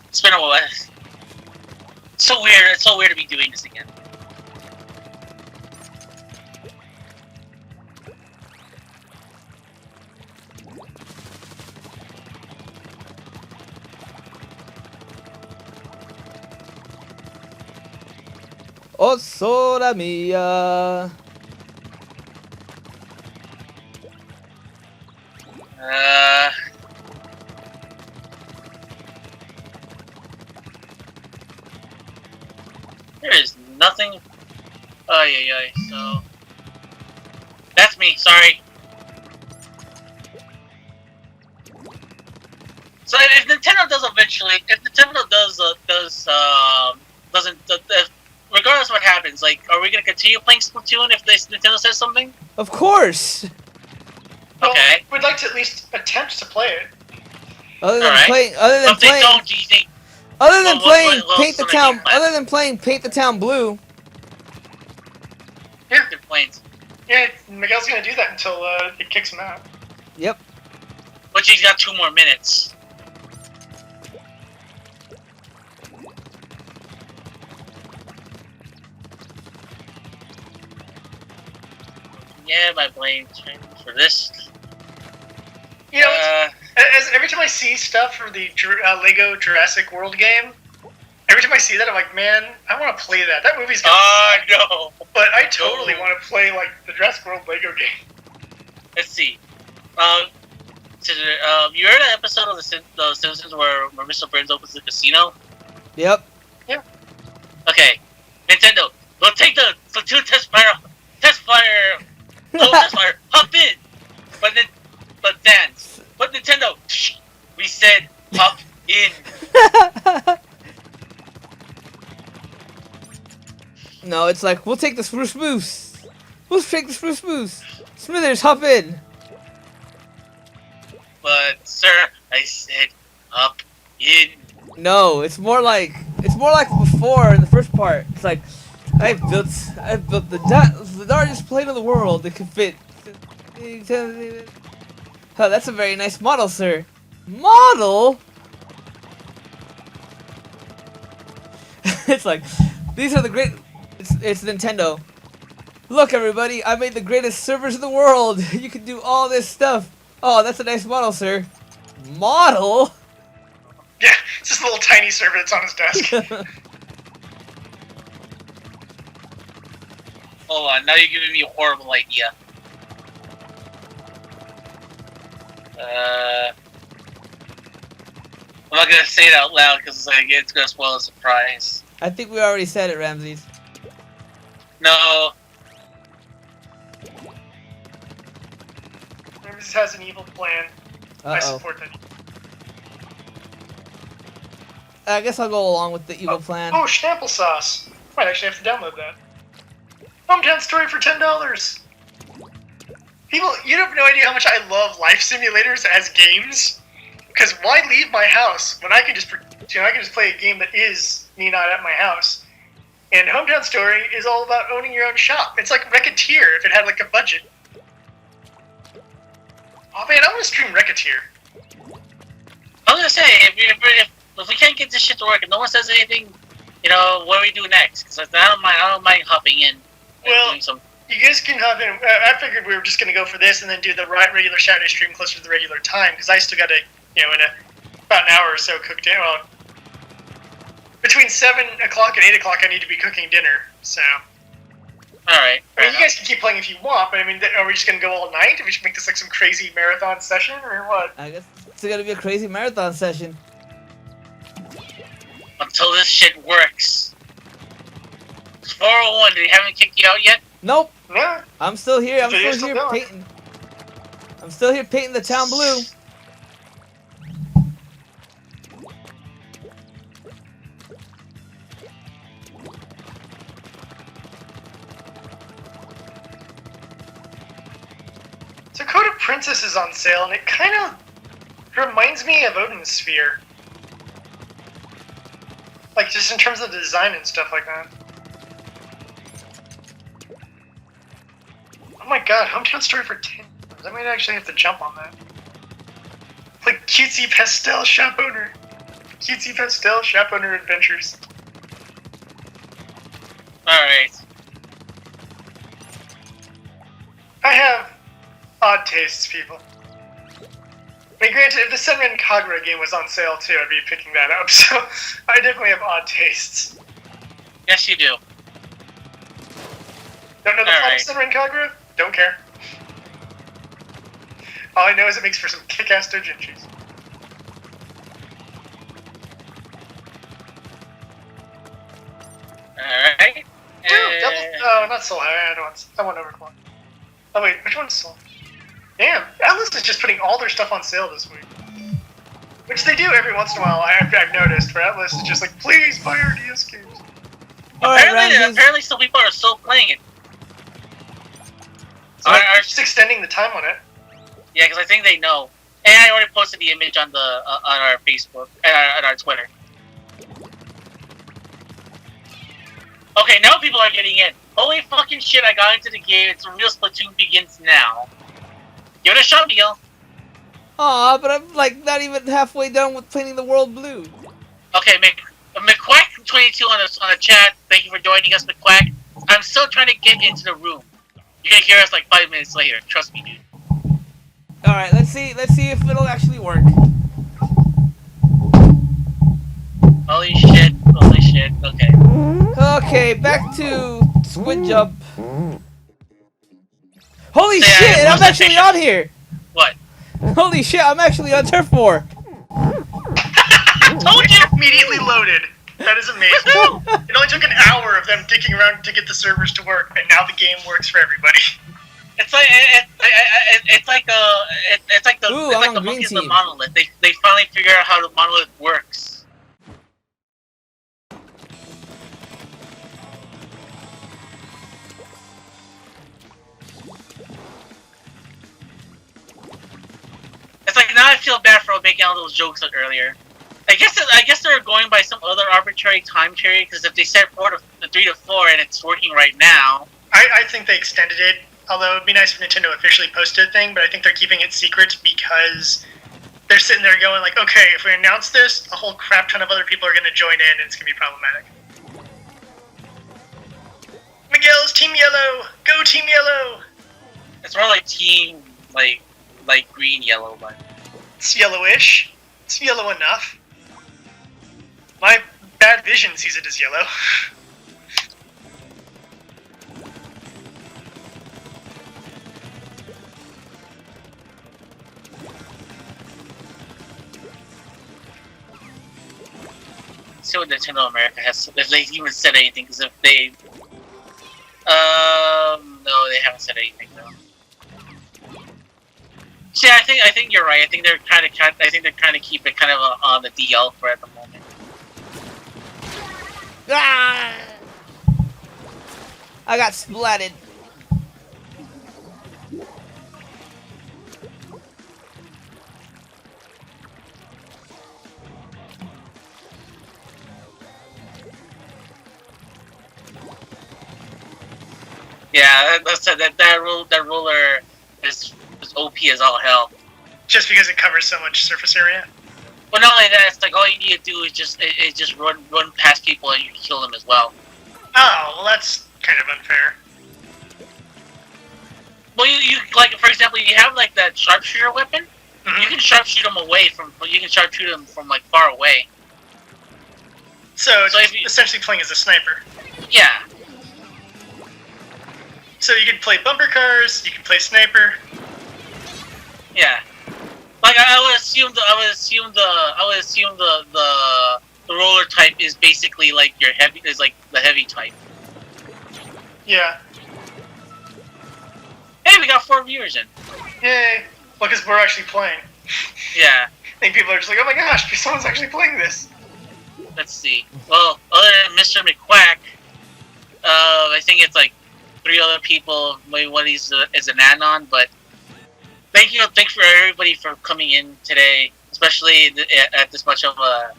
It's been a while. It's so weird. It's so weird to be doing this again. Oh, sola mia. There is nothing. Oh yeah. So that's me. Sorry. So if Nintendo does eventually, if Nintendo doesn't, regardless of what happens, like, are we gonna continue playing Splatoon if Nintendo says something? Of course. Well, Okay. we'd like to at least attempt to play it. Other than Alright. playing, If they don't, do you think? paint the town, other than playing paint the town blue. Yeah, good points. Yeah, Miguel's gonna do that until it kicks him out. Yep. But he's got 2 more minutes. Yeah, my blame for this. You know, every time I see stuff for the Lego Jurassic World game, every time I see that, I'm like, man, I want to play that. That movie's gonna suck. No. But I totally want to play like the Jurassic World Lego game. Let's see. You heard an episode of the Simpsons where Mr. Burns opens the casino? Yep. Okay, Nintendo, we'll take the Splatoon test fire, hop in. But Nintendo, we said hop in. No, it's like, we'll take the spruce moose. We'll take the spruce moose. Smithers, hop in. But sir, I said hop in. No, it's more like before in the first part. It's like, I've built the largest plane in the world that can fit. Oh, that's a very nice model, sir. Model? It's like, these are the great. It's Nintendo. Look, everybody, I made the greatest servers in the world. You can do all this stuff. Oh, that's a nice model, sir. Model? Yeah, it's just a little tiny server that's on his desk. Hold on, now you're giving me a horrible idea. I'm not gonna say it out loud because it's gonna spoil the surprise. I think we already said it, Ramses. No. Ramses has an evil plan. I Uh-oh. support that. I guess I'll go along with the evil plan. Oh, Schnapple sauce. Might actually have to download that. Hometown Story for $10. People, you have no idea how much I love life simulators as games. Because why leave my house when I can just, I can just play a game that is me not at my house. And Hometown Story is all about owning your own shop. It's like Racketeer if it had like a budget. Oh man, I want to stream Racketeer. I was gonna say, if we can't get this shit to work, and no one says anything, what do we do next? Because I don't mind hopping in. Well, doing some. You guys can hop in. I figured we were just gonna go for this and then do the regular Saturday stream closer to the regular time because I still got to, in about an hour or so cooked in. Well, between 7 o'clock and 8 o'clock, I need to be cooking dinner. So. Alright. I mean, you guys can keep playing if you want, but I mean, are we just gonna go all night? Are we just make this like some crazy marathon session, or what? I guess it's gonna be a crazy marathon session. Until this shit works. 401, they haven't kicked you out yet? Nope. Yeah. I'm still here. I'm You're still still here going. painting. I'm still here painting the town blue. So Code of Princess is on sale, and it kind of reminds me of Odin's Sphere. Like, just in terms of the design and stuff like that. Oh my god, Hometown Story for 10. I might actually have to jump on that. Like, Cutesy Pastel Shop Owner. Cutesy Pastel Shop Owner Adventures. Alright. I have odd tastes, people. I mean, granted, if the Senran Kagura game was on sale too, I'd be picking that up, so I definitely have odd tastes. Yes, you do. Don't know the plot of Senran Kagura? Don't care. All I know is it makes for some kick-ass doujinshis. Alright. Oh, not Soul. I want Overclock. Oh wait, which one's Soul? Damn, Atlas is just putting all their stuff on sale this week. Which they do every once in a while, I've noticed, where Atlas is just like, please buy our DS games. Apparently some people are still playing it. So they're just extending the time on it. Yeah, because I think they know. And I already posted the image on the on our Facebook, on our Twitter. Okay, now people are getting in. Holy fucking shit, I got into the game. It's real Splatoon begins now. Give it a shot, Miguel. Aw, but I'm like not even halfway done with painting the world blue. Okay, McQuack22 on the chat. Thank you for joining us, McQuack. I'm still trying to get into the room. You're gonna hear us like 5 minutes later. Trust me, dude. Alright, let's see if it'll actually work. Holy shit, okay. Okay, back to Squid Jump. Holy So, shit, I'm actually on here! What? Holy shit, I'm actually on Turf War! Told you! Immediately loaded. That is amazing. It only took an hour of them dicking around to get the servers to work, and now the game works for everybody. It's like the monkeys in the monolith. They finally figure out how the monolith works. It's like now I feel bad for making all those jokes earlier. I guess they're going by some other arbitrary time period, because if they said 3 to 4 and it's working right now. I think they extended it. Although it'd be nice if Nintendo officially posted a thing, but I think they're keeping it secret because they're sitting there going like, okay, if we announce this, a whole crap ton of other people are going to join in, and it's going to be problematic. Miguel's Team Yellow! Go Team Yellow! It's more like team, like green, yellow, but... It's yellowish. It's yellow enough. My bad vision sees it as yellow. See what Nintendo America has, if they even said anything, because if they... no, they haven't said anything, though. See, I think you're right. I think they're trying to keep it kind of on the DL for at the moment. Ah! I got splatted. Yeah, that roller is OP as all hell. Just because it covers so much surface area? But not only that, it's like all you need to do is just run past people and you can kill them as well. Oh, well that's kind of unfair. Well, you like, for example, you have like that sharpshooter weapon. Mm-hmm. You can sharpshoot them away from. You can sharpshoot them from like far away. So it's essentially playing as a sniper. Yeah. So you can play bumper cars, you can play sniper. Yeah. Like I would assume the roller type is basically like your heavy is like the heavy type. Yeah. Hey, we got 4 viewers in. Yay! Well, because we're actually playing. Yeah. I think people are just like, oh my gosh, someone's actually playing this. Let's see. Well, other than Mr. McQuack, I think it's like 3 other people. Maybe one is an anon, but thanks for everybody for coming in today, especially at this much of a,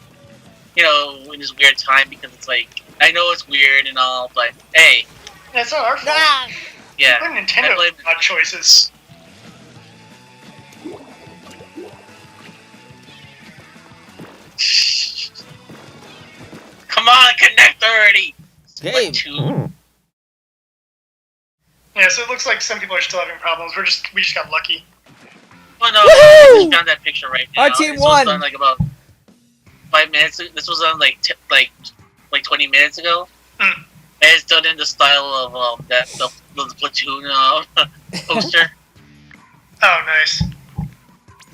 in this weird time, because it's like, I know it's weird and all, but hey. Yeah, it's not our fault. Yeah. What Nintendo odd choices. Come on, connect already! Game. Yeah, so it looks like some people are still having problems. We just got lucky. Oh no, I just found that picture right now. Our team this won! was done like about 5 minutes. This was done like 20 minutes ago. Hmm. And it's done in the style of the Splatoon poster. Oh, nice.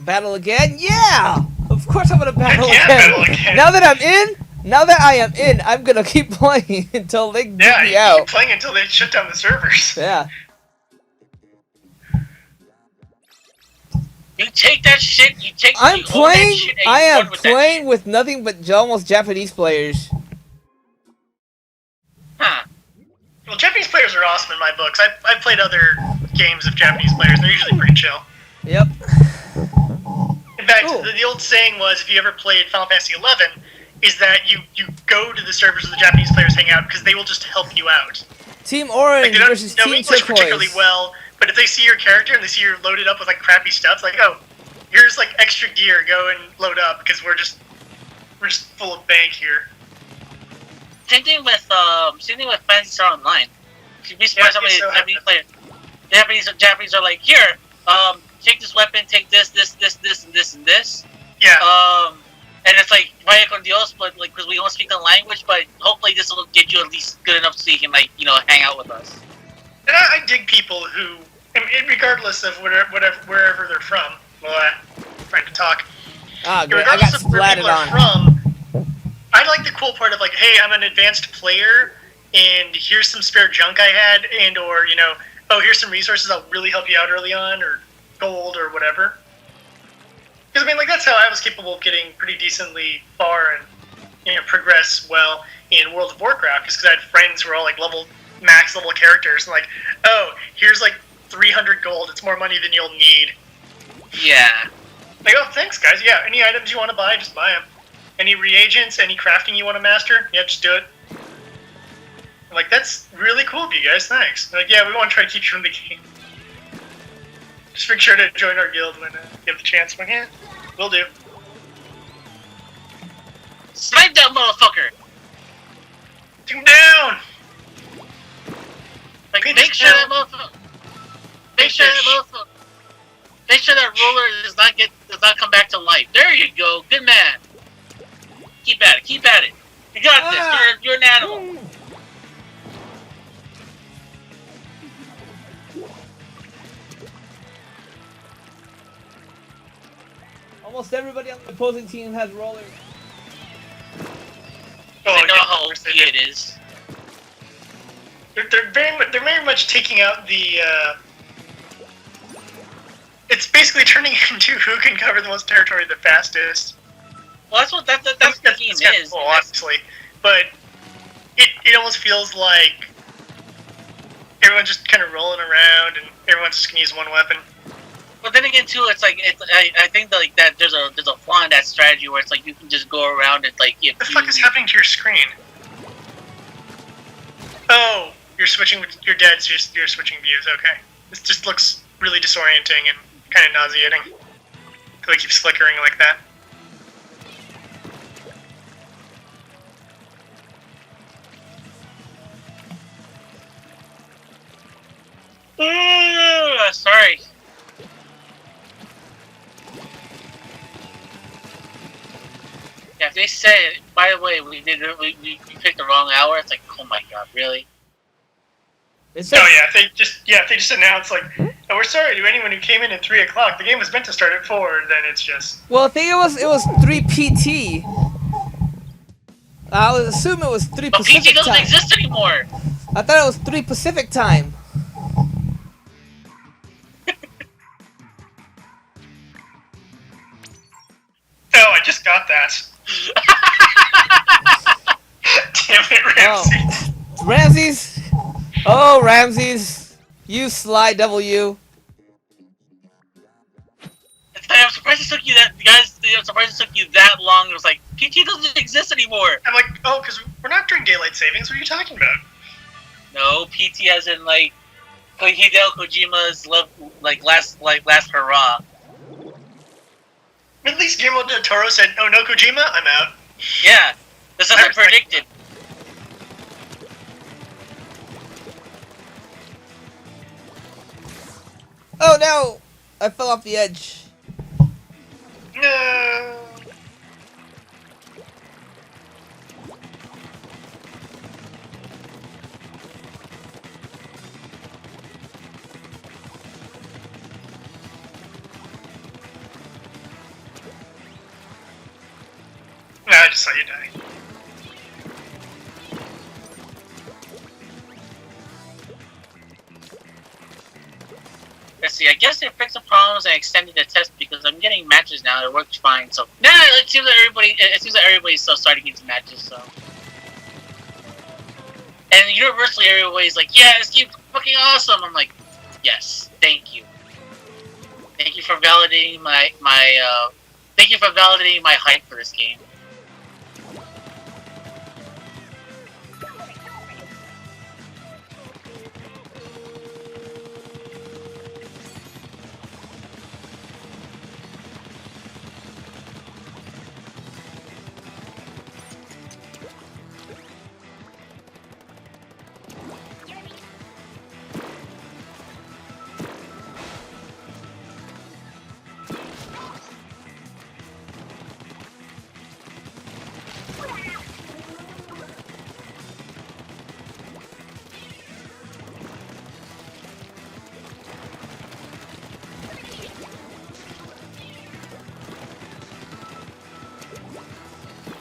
Battle again? Yeah! Of course I'm gonna battle Yeah, again. battle again. Now that I am in, I'm gonna keep playing until they get me you out. keep playing until they shut down the servers. Yeah. You take that shit. I am playing shit. with nothing but almost Japanese players. Huh. Well, Japanese players are awesome in my books. I've played other games of Japanese players. They're usually pretty chill. Yep. In fact, the old saying was, if you ever played Final Fantasy XI, is that you go to the servers where the Japanese players hang out because they will just help you out. Team Orange Like, they don't versus know Team English particularly Turquoise. well, but if they see your character and they see you're loaded up with like crappy stuff, it's like, oh, here's like extra gear, go and load up because we're just full of bank here. Same thing with Fantasy Star Online. You'd be surprised how many Japanese players. Japanese are like, here, take this weapon, take this, and this. Yeah. And it's like, vaya con Dios, but like, because we don't speak the language, but hopefully this will get you at least good enough so you can like, hang out with us. And I dig people who, regardless of wherever they're from, trying to talk. Ah, great. I got Regardless of where people splatted are on. from, I like the cool part of like, hey, I'm an advanced player, and here's some spare junk I had, and or oh, here's some resources that'll really help you out early on, or gold or whatever. Because I mean, like that's how I was capable of getting pretty decently far and progress well in World of Warcraft, because I had friends who were all like max level characters, and like, oh, here's like 300 gold. It's more money than you'll need. Yeah. Like, oh, thanks, guys. Yeah, any items you want to buy, just buy them. Any reagents, any crafting you want to master, yeah, just do it. I'm like, that's really cool of you guys, thanks. They're like, yeah, we want to try to keep you in the game. Just make sure to join our guild when you have the chance. I'm like, yeah, will do. Snipe that motherfucker! Take him down! Like, make sure that motherfucker... Make sure that roller does not come back to life. There you go, good man. Keep at it. You got this. You're an animal. Almost everybody on the opposing team has rollers. Oh, I know how OP it is. They're very much taking out the. It's basically turning into who can cover the most territory the fastest. Well, that's what the game is. Cool, honestly, but it almost feels like everyone's just kind of rolling around and everyone's just gonna use one weapon. But then again, too, it's like I think that, like that there's a flaw in that strategy where it's like you can just go around and like if what the fuck is happening to your screen? Oh, you're switching. You're dead. So you're switching views. Okay, this just looks really disorienting and kind of nauseating. It keeps flickering like that. Sorry. Yeah, if they said by the way, we picked the wrong hour. It's like, oh my god, really? Yeah, they just announced like, oh, we're sorry to anyone who came in at 3 o'clock. The game was meant to start at 4. Then it's just. Well, I think it was 3 PT. I would assume it was 3 but Pacific PT doesn't time. exist anymore. I thought it was 3 Pacific time. Oh, I just got that. Damn it, Ramsey. Oh. Ramses. Oh, Ramses. You sly W. I'm surprised it took you that, guys. I'm surprised it took you that long. It was like PT doesn't exist anymore. I'm like, oh, because we're not doing daylight savings. What are you talking about? No, PT as in like Hideo Kojima's last hurrah. At least Guillermo del Toro said, "Oh no, Kojima, I'm out." Yeah, this is as predicted. Oh no! I fell off the edge. No. No, I just saw you die. Let's see, I guess they fixed the problems and extended the test because I'm getting matches now. It works fine. So now it seems that everybody's still starting into matches. So, and universally everybody's like, "Yeah, this game's fucking awesome." I'm like, "Yes, thank you. Thank you for validating my hype for this game."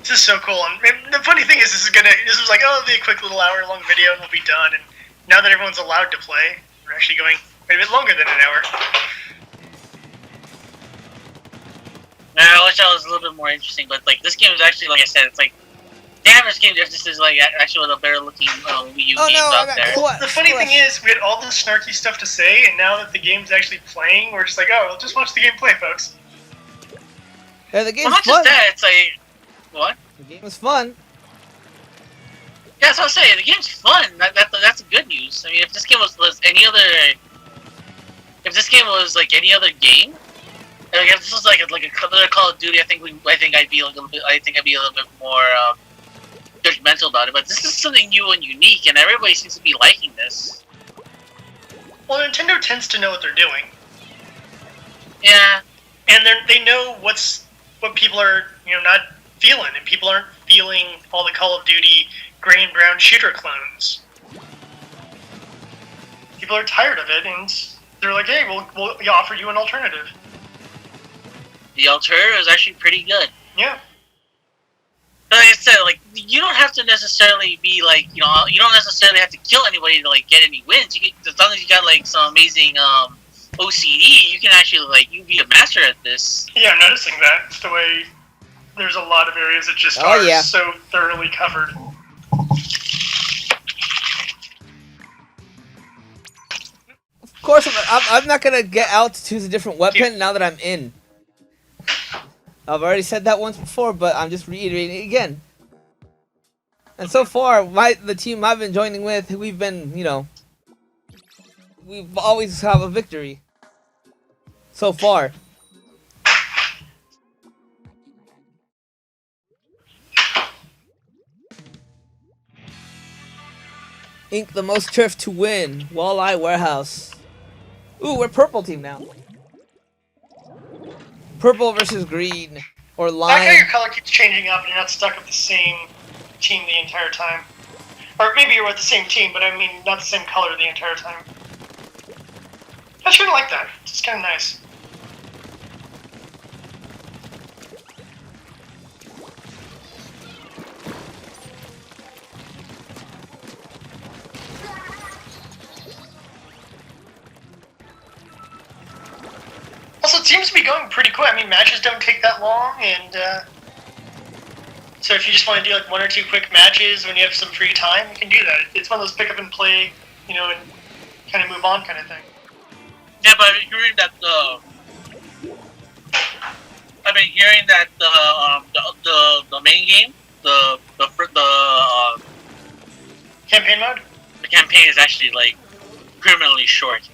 This is so cool. And the funny thing is, this was like, oh, it'll be a quick little hour-long video and we'll be done. And now that everyone's allowed to play, we're actually going quite a bit longer than an hour. I wish that was a little bit more interesting, but like this game is actually, like I said, it's like, damn, this game just is like actually one of the better looking Wii U games out there. The funny thing is, we had all this snarky stuff to say, and now that the game's actually playing, we're just like, oh, well, just watch the game play, folks. Yeah, the game's well, not fun. just that, it's like, what? The game is fun. Yeah, that's what I'm saying. The game's fun. That's good news. I mean, if this game was any other, if this game was like any other game, like if this was like another Call of Duty, I think I'd be a little bit more judgmental about it. But this is something new and unique, and everybody seems to be liking this. Well, Nintendo tends to know what they're doing. Yeah, and they know what people are not feeling, and people aren't feeling all the Call of Duty gray and brown shooter clones. People are tired of it, and they're like, hey, we'll offer you an alternative. The alternative is actually pretty good. Yeah. But like I said, like you don't have to necessarily be like you don't necessarily have to kill anybody to like get any wins. As long as you got like some amazing OCD, you can actually you be a master at this. Yeah, I'm noticing that the way there's a lot of areas that just are so thoroughly covered. Of course, I'm not gonna get out to choose a different weapon now that I'm in. I've already said that once before, but I'm just reiterating it again. And so far, the team I've been joining with, we've been, we've always have a victory. So far. Ink the most turf to win. Walleye Warehouse. Ooh, we're purple team now. Purple versus green. or I like how your lime. color keeps changing up and you're not stuck with the same team the entire time. Or maybe you're with the same team, but I mean not the same color the entire time. I just kind of like that. It's just kind of nice. Also, it seems to be going pretty quick. I mean, matches don't take that long, and so if you just want to do like 1 or 2 quick matches when you have some free time, you can do that. It's one of those pick up and play, you know, and kind of move on kind of thing. Yeah, but I've been hearing that the main game, the Campaign mode? the campaign is actually like criminally short.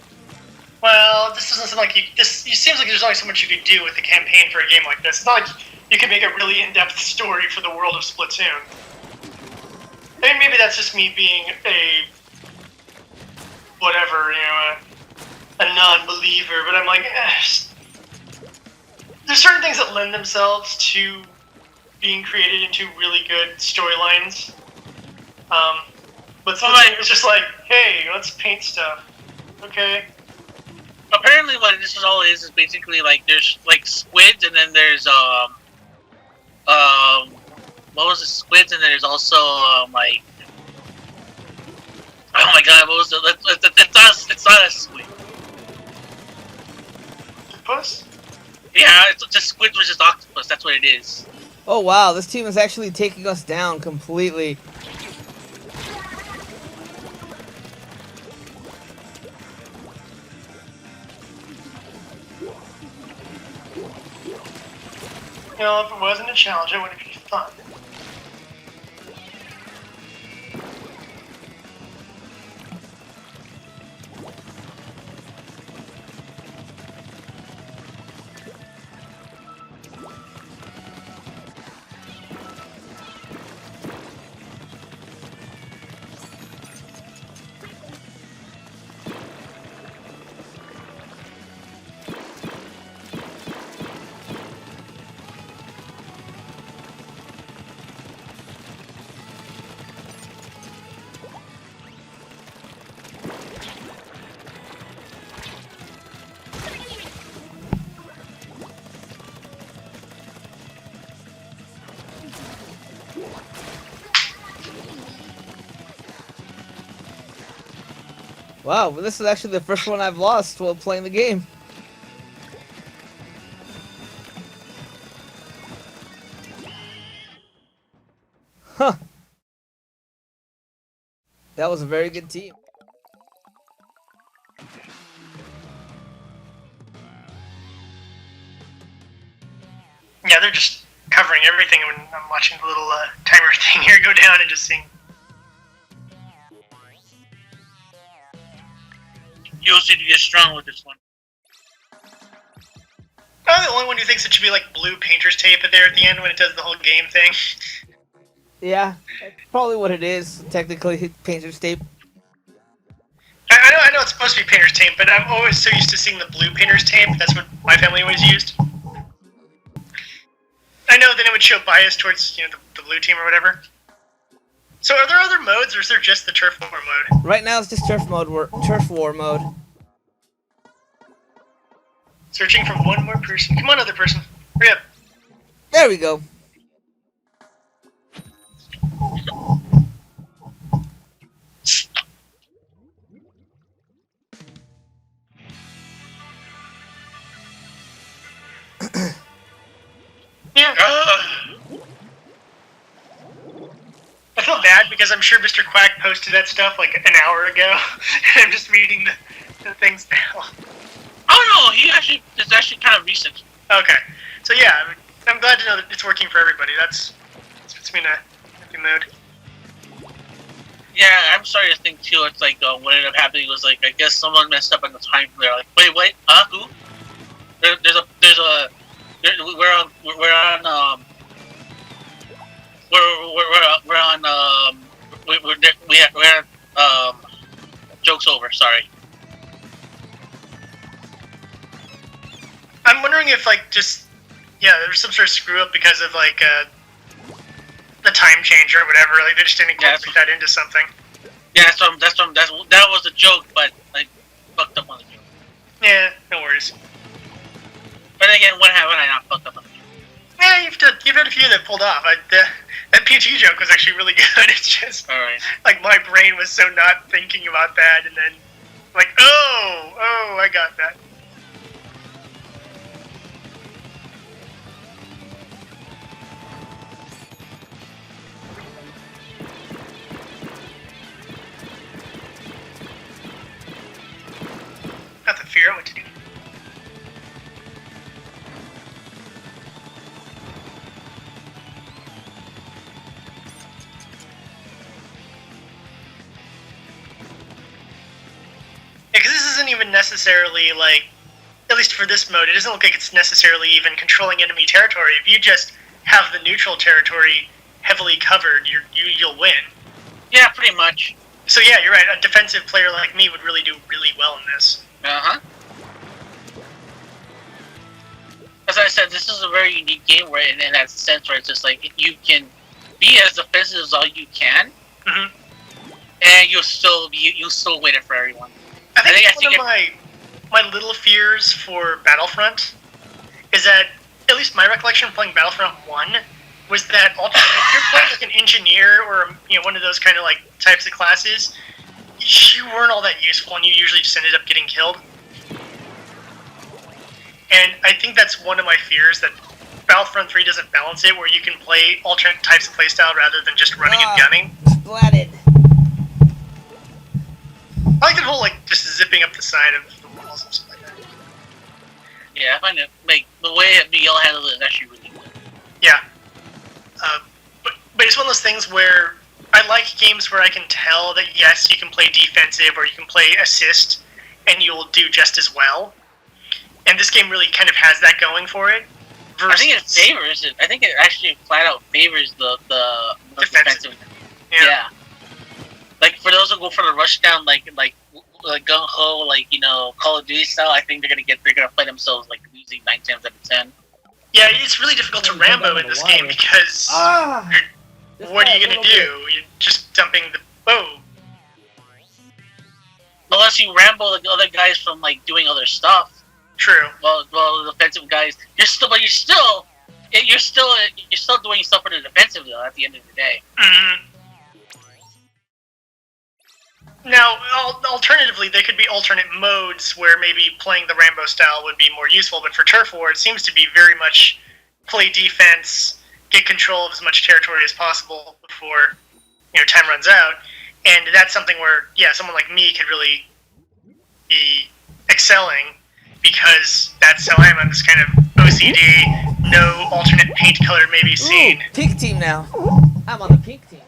Well, this doesn't seem like it seems like there's only so much you could do with the campaign for a game like this. It's not like you could make a really in-depth story for the world of Splatoon. I mean, maybe that's just me being a whatever, you know, a non-believer, but I'm like, there's certain things that lend themselves to being created into really good storylines. But Splatoon is just like, hey, let's paint stuff. Okay. Apparently, what this is all is basically like there's like squids, and then there's what was it, squids, and then there's also like, oh my god, what was it? It's not a squid. Octopus? Yeah, it's just squid versus octopus. That's what it is. Oh wow, this team is actually taking us down completely. You know, if it wasn't a challenge, it wouldn't be fun. Wow, but this is actually the first one I've lost while playing the game. Huh. That was a very good team. Yeah, they're just covering everything when I'm watching the little timer thing here go down and just seeing. You also need to get strong with this one. I'm the only one who thinks it should be like blue painter's tape there at the end when it does the whole game thing. Yeah, that's probably what it is. Technically, painter's tape. I know it's supposed to be painter's tape, but I'm always so used to seeing the blue painter's tape. That's what my family always used. I know then it would show bias towards, you know, the blue team or whatever. So are there other modes, or is there just the turf war mode? Right now it's just turf war mode. Searching for one more person. Come on, other person. Hurry up. There we go. Yeah. I feel bad because I'm sure Mr. Quack posted that stuff like an hour ago, and I'm just reading the things now. Oh no, it's actually kind of recent. Okay, so yeah, I'm glad to know that it's working for everybody. That's puts me in a happy mood. Yeah, I'm sorry to think too. It's like what ended up happening was like I guess someone messed up on the time. They're like, wait, who? Joke's over. Sorry. I'm wondering if like just Yeah, there was some sort of screw up because of like the time change or whatever. Like they just didn't incorporate that into something. Yeah, that was a joke, but like fucked up on the joke. Yeah, no worries. But again, when haven't I not fucked up on the joke? Yeah, you've had a few that pulled off. That PT joke was actually really good. It's just like my brain was so not thinking about that, and then like, oh, I got that. I have to figure out what to do. Because this isn't even necessarily like, at least for this mode, it doesn't look like it's necessarily even controlling enemy territory. If you just have the neutral territory heavily covered, you'll win. Yeah, pretty much. So yeah, you're right. A defensive player like me would really do really well in this. As I said, this is a very unique game where, in that sense, where it's just like you can be as defensive as all you can, and you'll still win it for everyone. I think one of my little fears for Battlefront is that, at least my recollection of playing Battlefront 1, was that if you're playing like an engineer or one of those kind of like types of classes, you weren't all that useful and you usually just ended up getting killed. And I think that's one of my fears, that Battlefront 3 doesn't balance it, where you can play alternate types of playstyle rather than just running and gunning. Splatted. I like the whole like just zipping up the side of the walls and stuff like that. Yeah, I find it like the way Miguel handles it is actually really good. Yeah, but it's one of those things where I like games where I can tell that yes, you can play defensive or you can play assist, and you'll do just as well. And this game really kind of has that going for it. I think it favors it. I think it actually flat out favors the defensive. Yeah. Like for those who go for the rush down, like gung ho, like Call of Duty style, I think they're gonna play themselves like losing 9 times out of 10. Yeah, it's really difficult to Rambo in this game because what are you gonna do? You're just dumping the bow. Unless you Rambo the other guys from like doing other stuff. True. Well, the defensive guys, you're still doing stuff for the defensive though. At the end of the day. Now, alternatively, there could be alternate modes where maybe playing the Rambo style would be more useful, but for Turf War, it seems to be very much play defense, get control of as much territory as possible before time runs out, and that's something where someone like me could really be excelling, because that's how I am. I'm this kind of OCD, no alternate paint color may be seen. Ooh, pink team now. I'm on the pink team.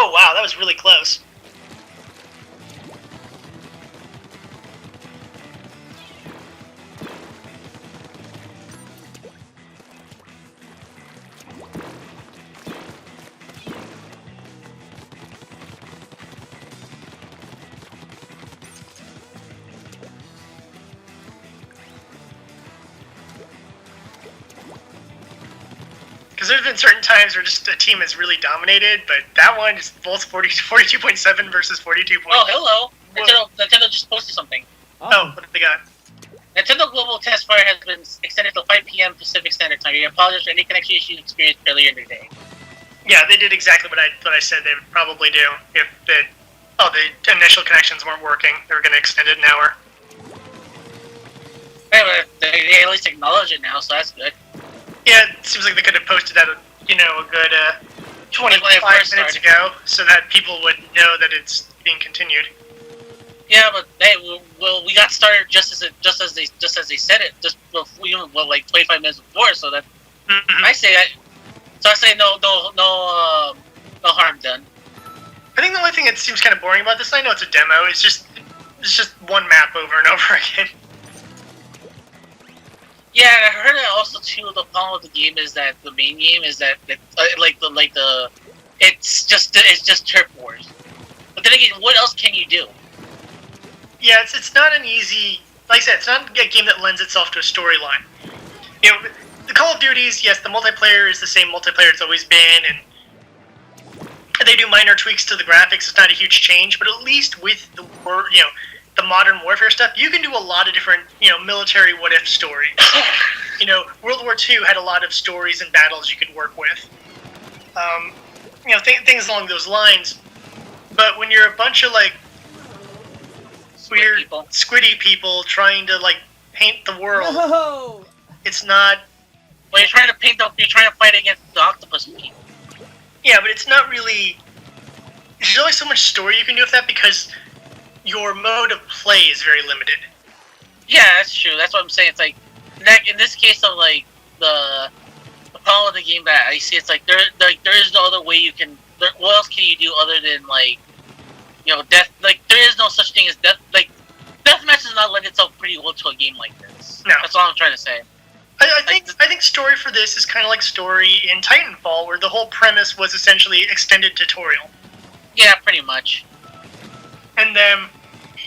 Oh wow, that was really close. Because there's been certain times where just a team has really dominated, but that one is both 42.7 versus 42. Oh, hello! Nintendo just posted something. Oh, what did they got? Nintendo Global Test Fire has been extended to 5 p.m. Pacific Standard Time. We apologize for any connection issues experienced earlier in the day. Yeah, they did exactly what I said they would probably do. If the initial connections weren't working, they were going to extend it an hour. Yeah, but they at least acknowledge it now, so that's good. Yeah, it seems like they could have posted that, a good 25 minutes ago, so that people would know that it's being continued. Yeah, but hey, we got started just as they said it, like 25 minutes before, so that I say no harm done. I think the only thing that seems kind of boring about this, I know it's a demo, it's just one map over and over again. Yeah, and I heard that also too. The problem with the game is that the main game is that it's just turf wars. But then thing is, what else can you do? Yeah, it's not an easy. Like I said, it's not a game that lends itself to a storyline. You know, the Call of Duties, yes, the multiplayer is the same multiplayer it's always been, and they do minor tweaks to the graphics. It's not a huge change, but at least with the the modern warfare stuff, you can do a lot of different military what if stories. World War II had a lot of stories and battles you could work with. Things along those lines. But when you're a bunch of weird squiddy people trying to paint the world, no! It's not. Well, you're trying to fight against the octopus people. Yeah, but it's not really. There's only so much story you can do with that because your mode of play is very limited. Yeah, that's true. That's what I'm saying. It's in this case of the problem of the game that I see, it's there is no other way you can. What else can you do other than death? There is no such thing as death. Deathmatch does not lend itself pretty well to a game like this. No, that's all I'm trying to say. I think story for this is kind of like story in Titanfall, where the whole premise was essentially extended tutorial. Yeah, pretty much. And then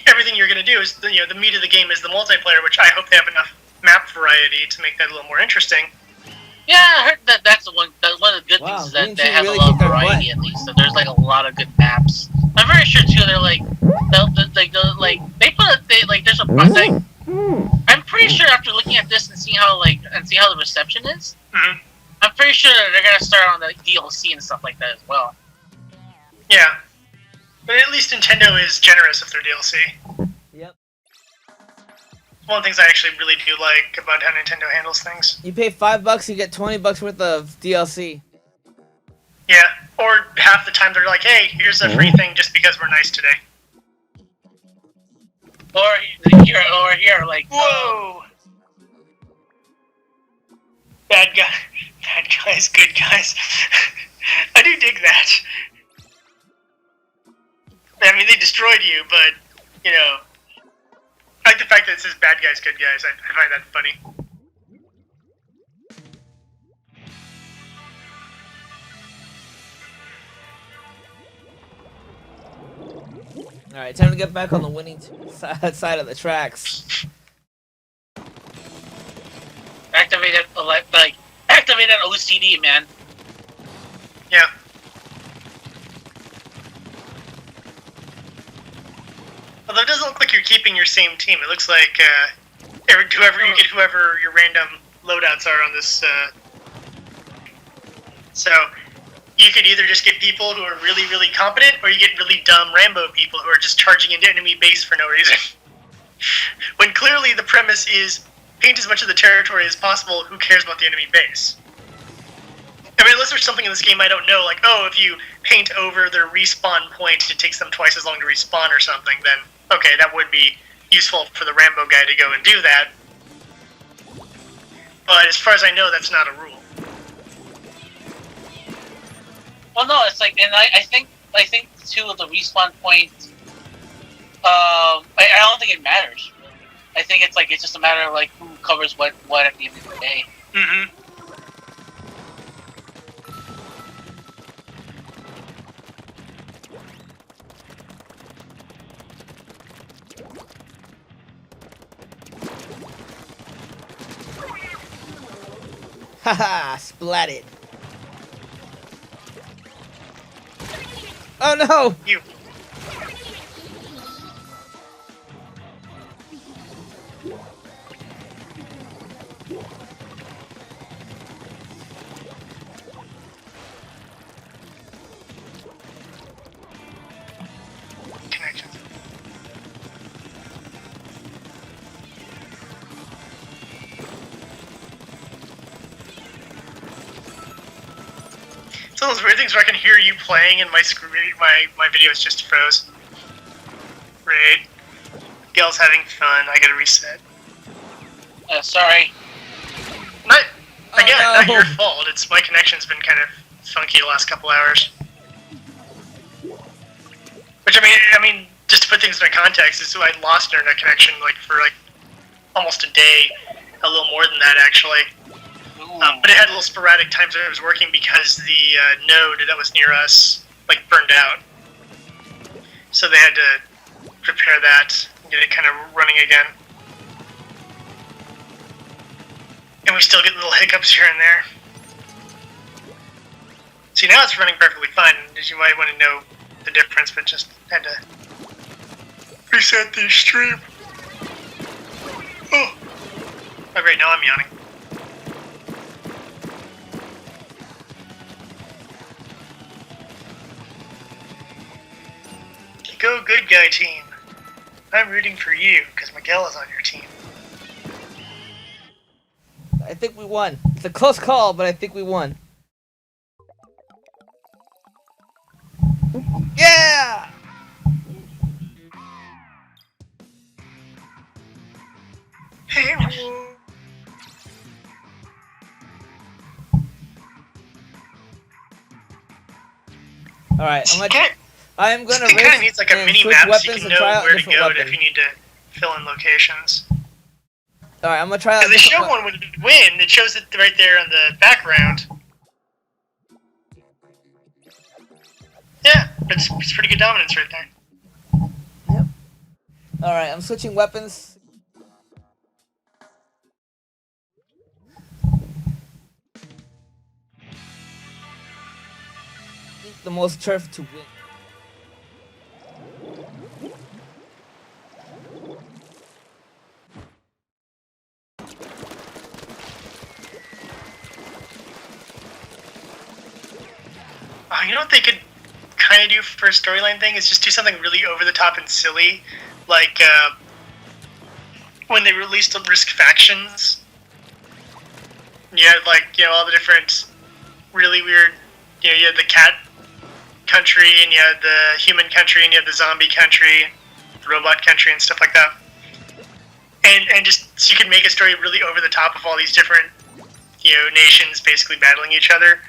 everything you're going to do is the meat of the game is the multiplayer, which I hope they have enough map variety to make that a little more interesting. Yeah, I heard that's one of the good things is that they have a lot of variety at least. So there's a lot of good maps. I'm very sure too. They're there's a project. I'm pretty sure after looking at this and seeing how the reception is, I'm pretty sure they're gonna start on the DLC and stuff like that as well. Yeah, but at least Nintendo is generous with their DLC. Yep. One of the things I actually really do like about how Nintendo handles things. You pay $5, you get $20 worth of DLC. Yeah, or half the time they're like, "Hey, here's a free thing just because we're nice today." Or here, whoa! Bad guys, good guys. I do dig that. I mean, they destroyed you, but I like the fact that it says bad guys, good guys. I find that funny. Alright, time to get back on the winning side of the tracks. Activate that OCD, man. Yeah. Although it doesn't look like you're keeping your same team. It looks like whoever your random loadouts are on this. So you could either just get people who are really, really competent, or you get really dumb Rambo people who are just charging into enemy base for no reason. When clearly the premise is paint as much of the territory as possible, who cares about the enemy base? I mean, unless there's something in this game I don't know, like, if you paint over their respawn point, it takes them twice as long to respawn or something, then, okay, that would be useful for the Rambo guy to go and do that. But as far as I know, that's not a rule. Well, no, it's and I think too, the respawn point, I don't think it matters, really. I think it's just a matter of, who covers what at the end of the day. Mm-hmm. Haha, splatted. Oh no! You. Connections. It's one of those weird things where I can hear you playing and my screen, my video is just froze. Great. Gail's having fun. I gotta reset. Sorry. Not your fault. It's my connection's been kind of funky the last couple hours. Which I mean, just to put things into context, is I lost internet connection for almost a day, a little more than that actually. But it had little sporadic times that it was working because the node that was near us burned out. so they had to repair that and get it kind of running again. And we still get little hiccups here and there. See, now it's running perfectly fine, as you might want to know the difference, but just had to reset the stream. Oh, great, now I'm yawning. Go, good guy team. I'm rooting for you, because Miguel is on your team. I think we won. It's a close call, but I think we won. Yeah! Hey, Alright, I'm gonna it kind race of needs like a and mini switch map so weapons you can and try know out where to different go weapons. if you need to fill in locations. Alright, I'm gonna try out Because they show one when you win, it shows it right there in the background. Yeah, it's pretty good dominance right there. Yep. Alright, I'm switching weapons. The most turf to win. You know what they could kind of do for a storyline thing is just do something really over the top and silly, like when they released the Risk factions. You had all the different really weird. You had the cat country, and you had the human country, and you had the zombie country, the robot country, and stuff like that. And just so you could make a story really over the top of all these different nations basically battling each other.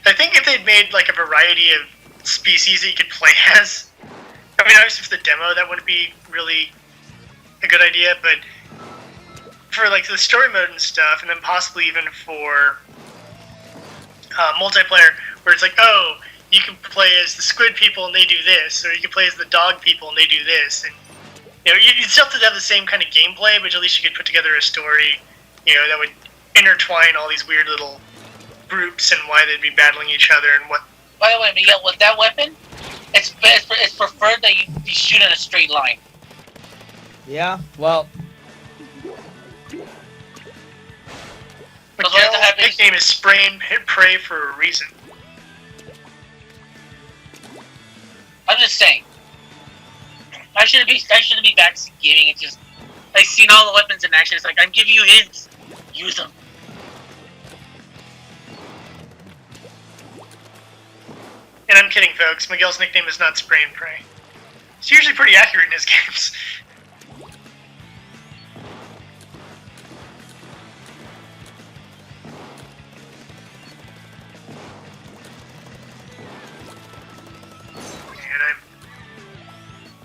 I think if they'd made like a variety of species that you could play as, I mean, obviously for the demo that wouldn't be really a good idea, but for like the story mode and stuff, and then possibly even for multiplayer, where it's like, oh, you can play as the squid people and they do this, or you can play as the dog people and they do this, and you'd still have to have the same kind of gameplay, but at least you could put together a story, that would intertwine all these weird little groups and why they'd be battling each other and what. By the way, Miguel, with that weapon, it's preferred that you shoot in a straight line. Yeah, well. Miguel's nickname is Spray and Pray for a reason. I'm just saying. I shouldn't be backseat gaming. It's just I've seen all the weapons in action. It's like I'm giving you hints. Use them. And I'm kidding, folks. Miguel's nickname is not Spray and Pray. He's usually pretty accurate in his games. Man, I'm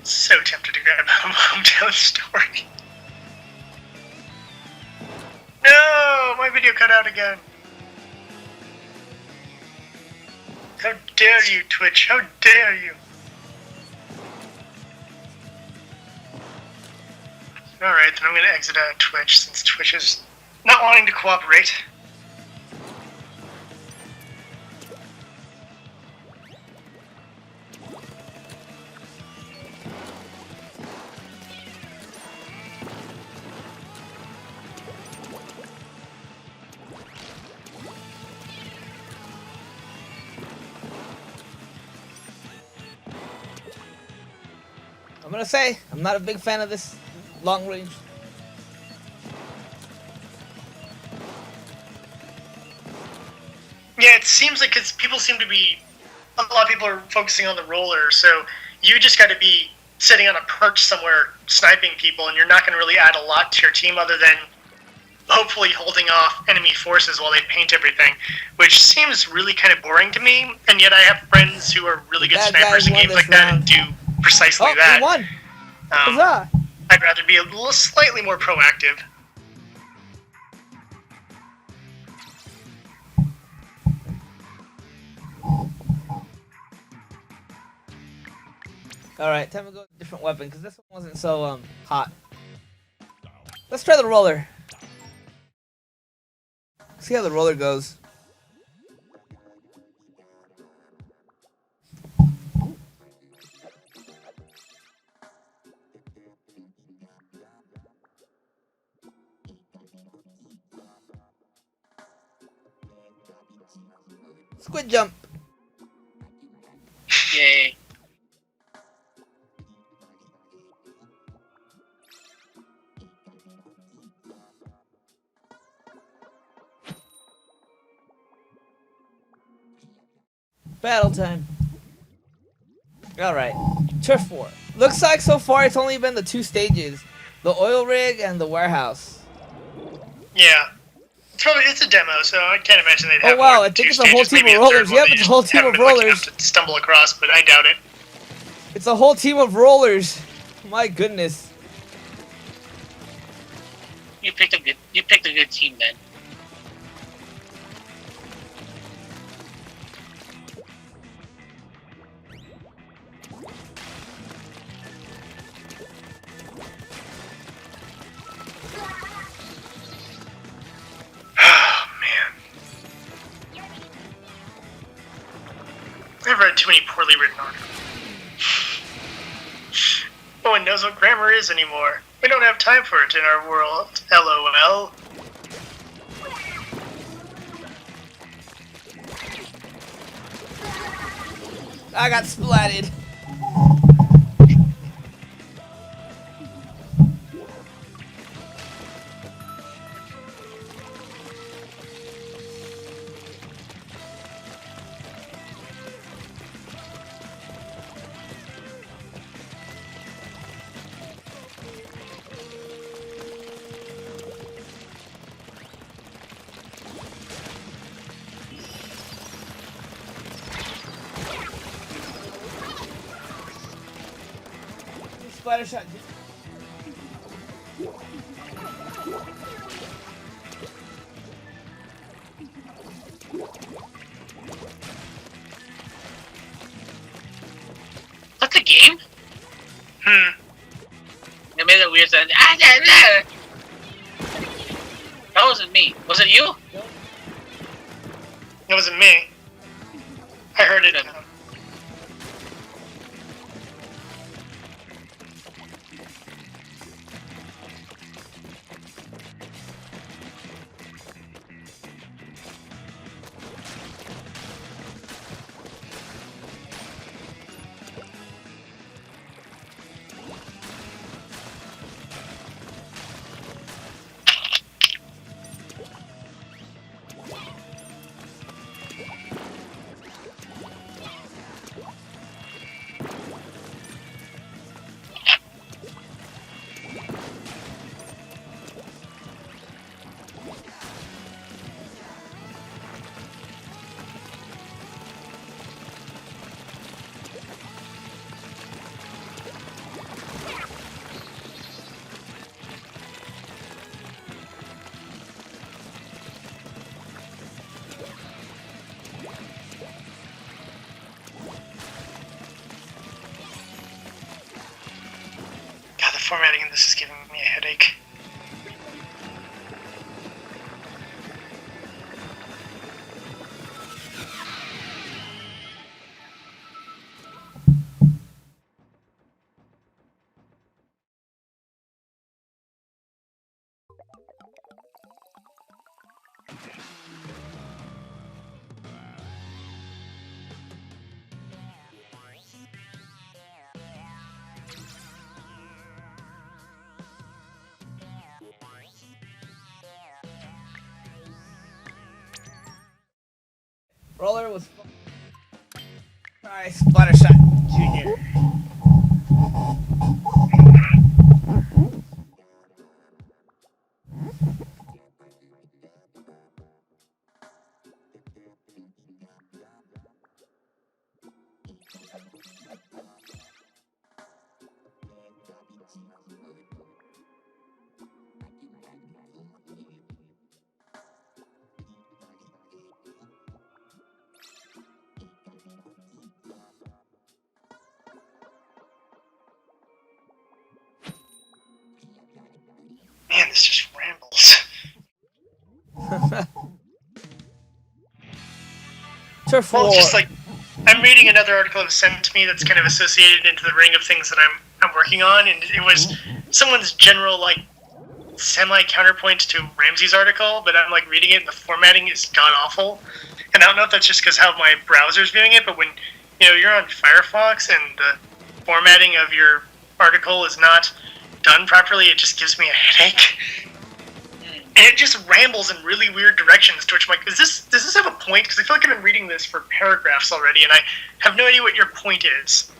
so tempted to grab a hometown story. No! My video cut out again. How dare you, Twitch? How dare you? Alright, then I'm gonna exit out of Twitch since Twitch is not wanting to cooperate. I'm gonna say, I'm not a big fan of this long range. Yeah, it seems like because people seem to be, a lot of people are focusing on the roller, so you just got to be sitting on a perch somewhere sniping people, and you're not going to really add a lot to your team other than hopefully holding off enemy forces while they paint everything, which seems really kind of boring to me, and yet I have friends who are really good snipers in games like that and do precisely that. We won! Huzzah! I'd rather be a little slightly more proactive. Alright, time to go with a different weapon, because this one wasn't so, hot. Let's try the roller. See how the roller goes. Squid jump. Yay. Battle time. Alright. Turf War. Looks like so far it's only been the 2 stages. The oil rig and the warehouse. Yeah. It's a demo, so I can't imagine they'd have Oh wow, more I than think 2 it's a whole stages, team maybe of a third rollers. one Yep, they it's a just whole team haven't of been lucky rollers. enough to stumble across, but I doubt it. It's a whole team of rollers. My goodness. You picked a good team then. Oh, man. I've read too many poorly written articles. No one knows what grammar is anymore. We don't have time for it in our world. LOL. I got splatted. Splatter shot. That's a game? They made a weird sound. That wasn't me. Was it you? It wasn't me. I heard it. God, the formatting in this is giving me a headache. Roller was. Alright, splatter shot, Junior. Turf Well, war. it's just like I'm reading another article that was sent to me that's kind of associated into the ring of things that I'm working on, and it was someone's general like semi counterpoint to Ramsey's article, but I'm like reading it and the formatting is god awful. And I don't know if that's just because how my browser's viewing it, but when you're on Firefox and the formatting of your article is not done properly, it just gives me a headache. And it just rambles in really weird directions, to which I'm like, does this have a point? Because I feel like I've been reading this for paragraphs already, and I have no idea what your point is.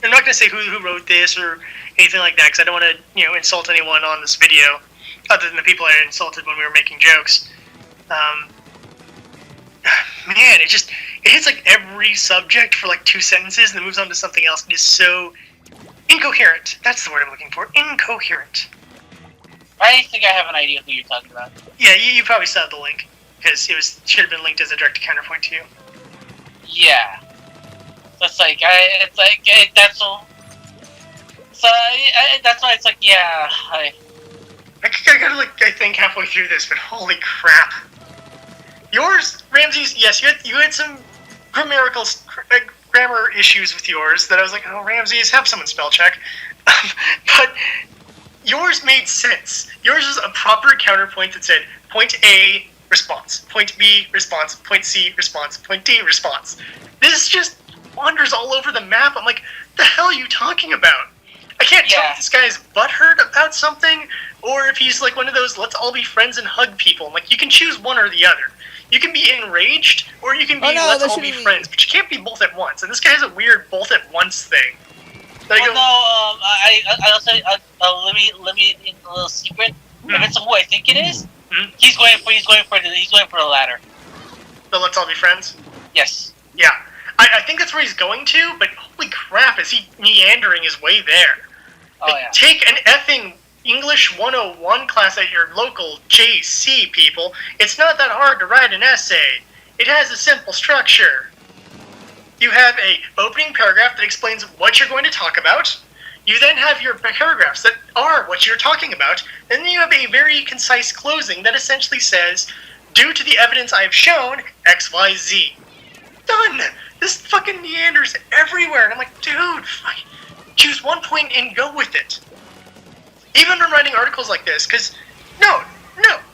I'm not going to say who wrote this or anything like that, because I don't want to insult anyone on this video, other than the people I insulted when we were making jokes. Man, it hits like every subject for like 2 sentences and then moves on to something else. It is so incoherent. That's the word I'm looking for. Incoherent. I think I have an idea who you're talking about. Yeah, you probably saw the link, because should have been linked as a direct counterpoint to you. Yeah. That's like, that's all. So, that's why it's like, yeah, I gotta I think halfway through this, but holy crap. Yours, Ramsey's, yes, you had some grammar issues with yours that I was like, oh, Ramsey's, have someone spell check. But yours made sense. Yours was a proper counterpoint that said, point A, response. Point B, response. Point C, response. Point D, response. This just wanders all over the map. I'm like, the hell are you talking about? I can't tell if this guy is butthurt about something, or if he's like one of those let's all be friends and hug people. I'm like, you can choose one or the other. You can be enraged, or you can be let's all be friends, but you can't be both at once. And this guy has a weird both at once thing. I also let me in a little secret. If it's who I think it is, he's going for the latter. So let's all be friends. Yes. Yeah, I think that's where he's going to. But holy crap, is he meandering his way there? Oh yeah. Take an effing English 101 class at your local JC, people. It's not that hard to write an essay. It has a simple structure. You have a opening paragraph that explains what you're going to talk about. You then have your paragraphs that are what you're talking about. And then you have a very concise closing that essentially says, due to the evidence I have shown, X, Y, Z. Done! This fucking meanders everywhere. And I'm like, dude, fucking choose one point and go with it. Even when writing articles like this, because, no,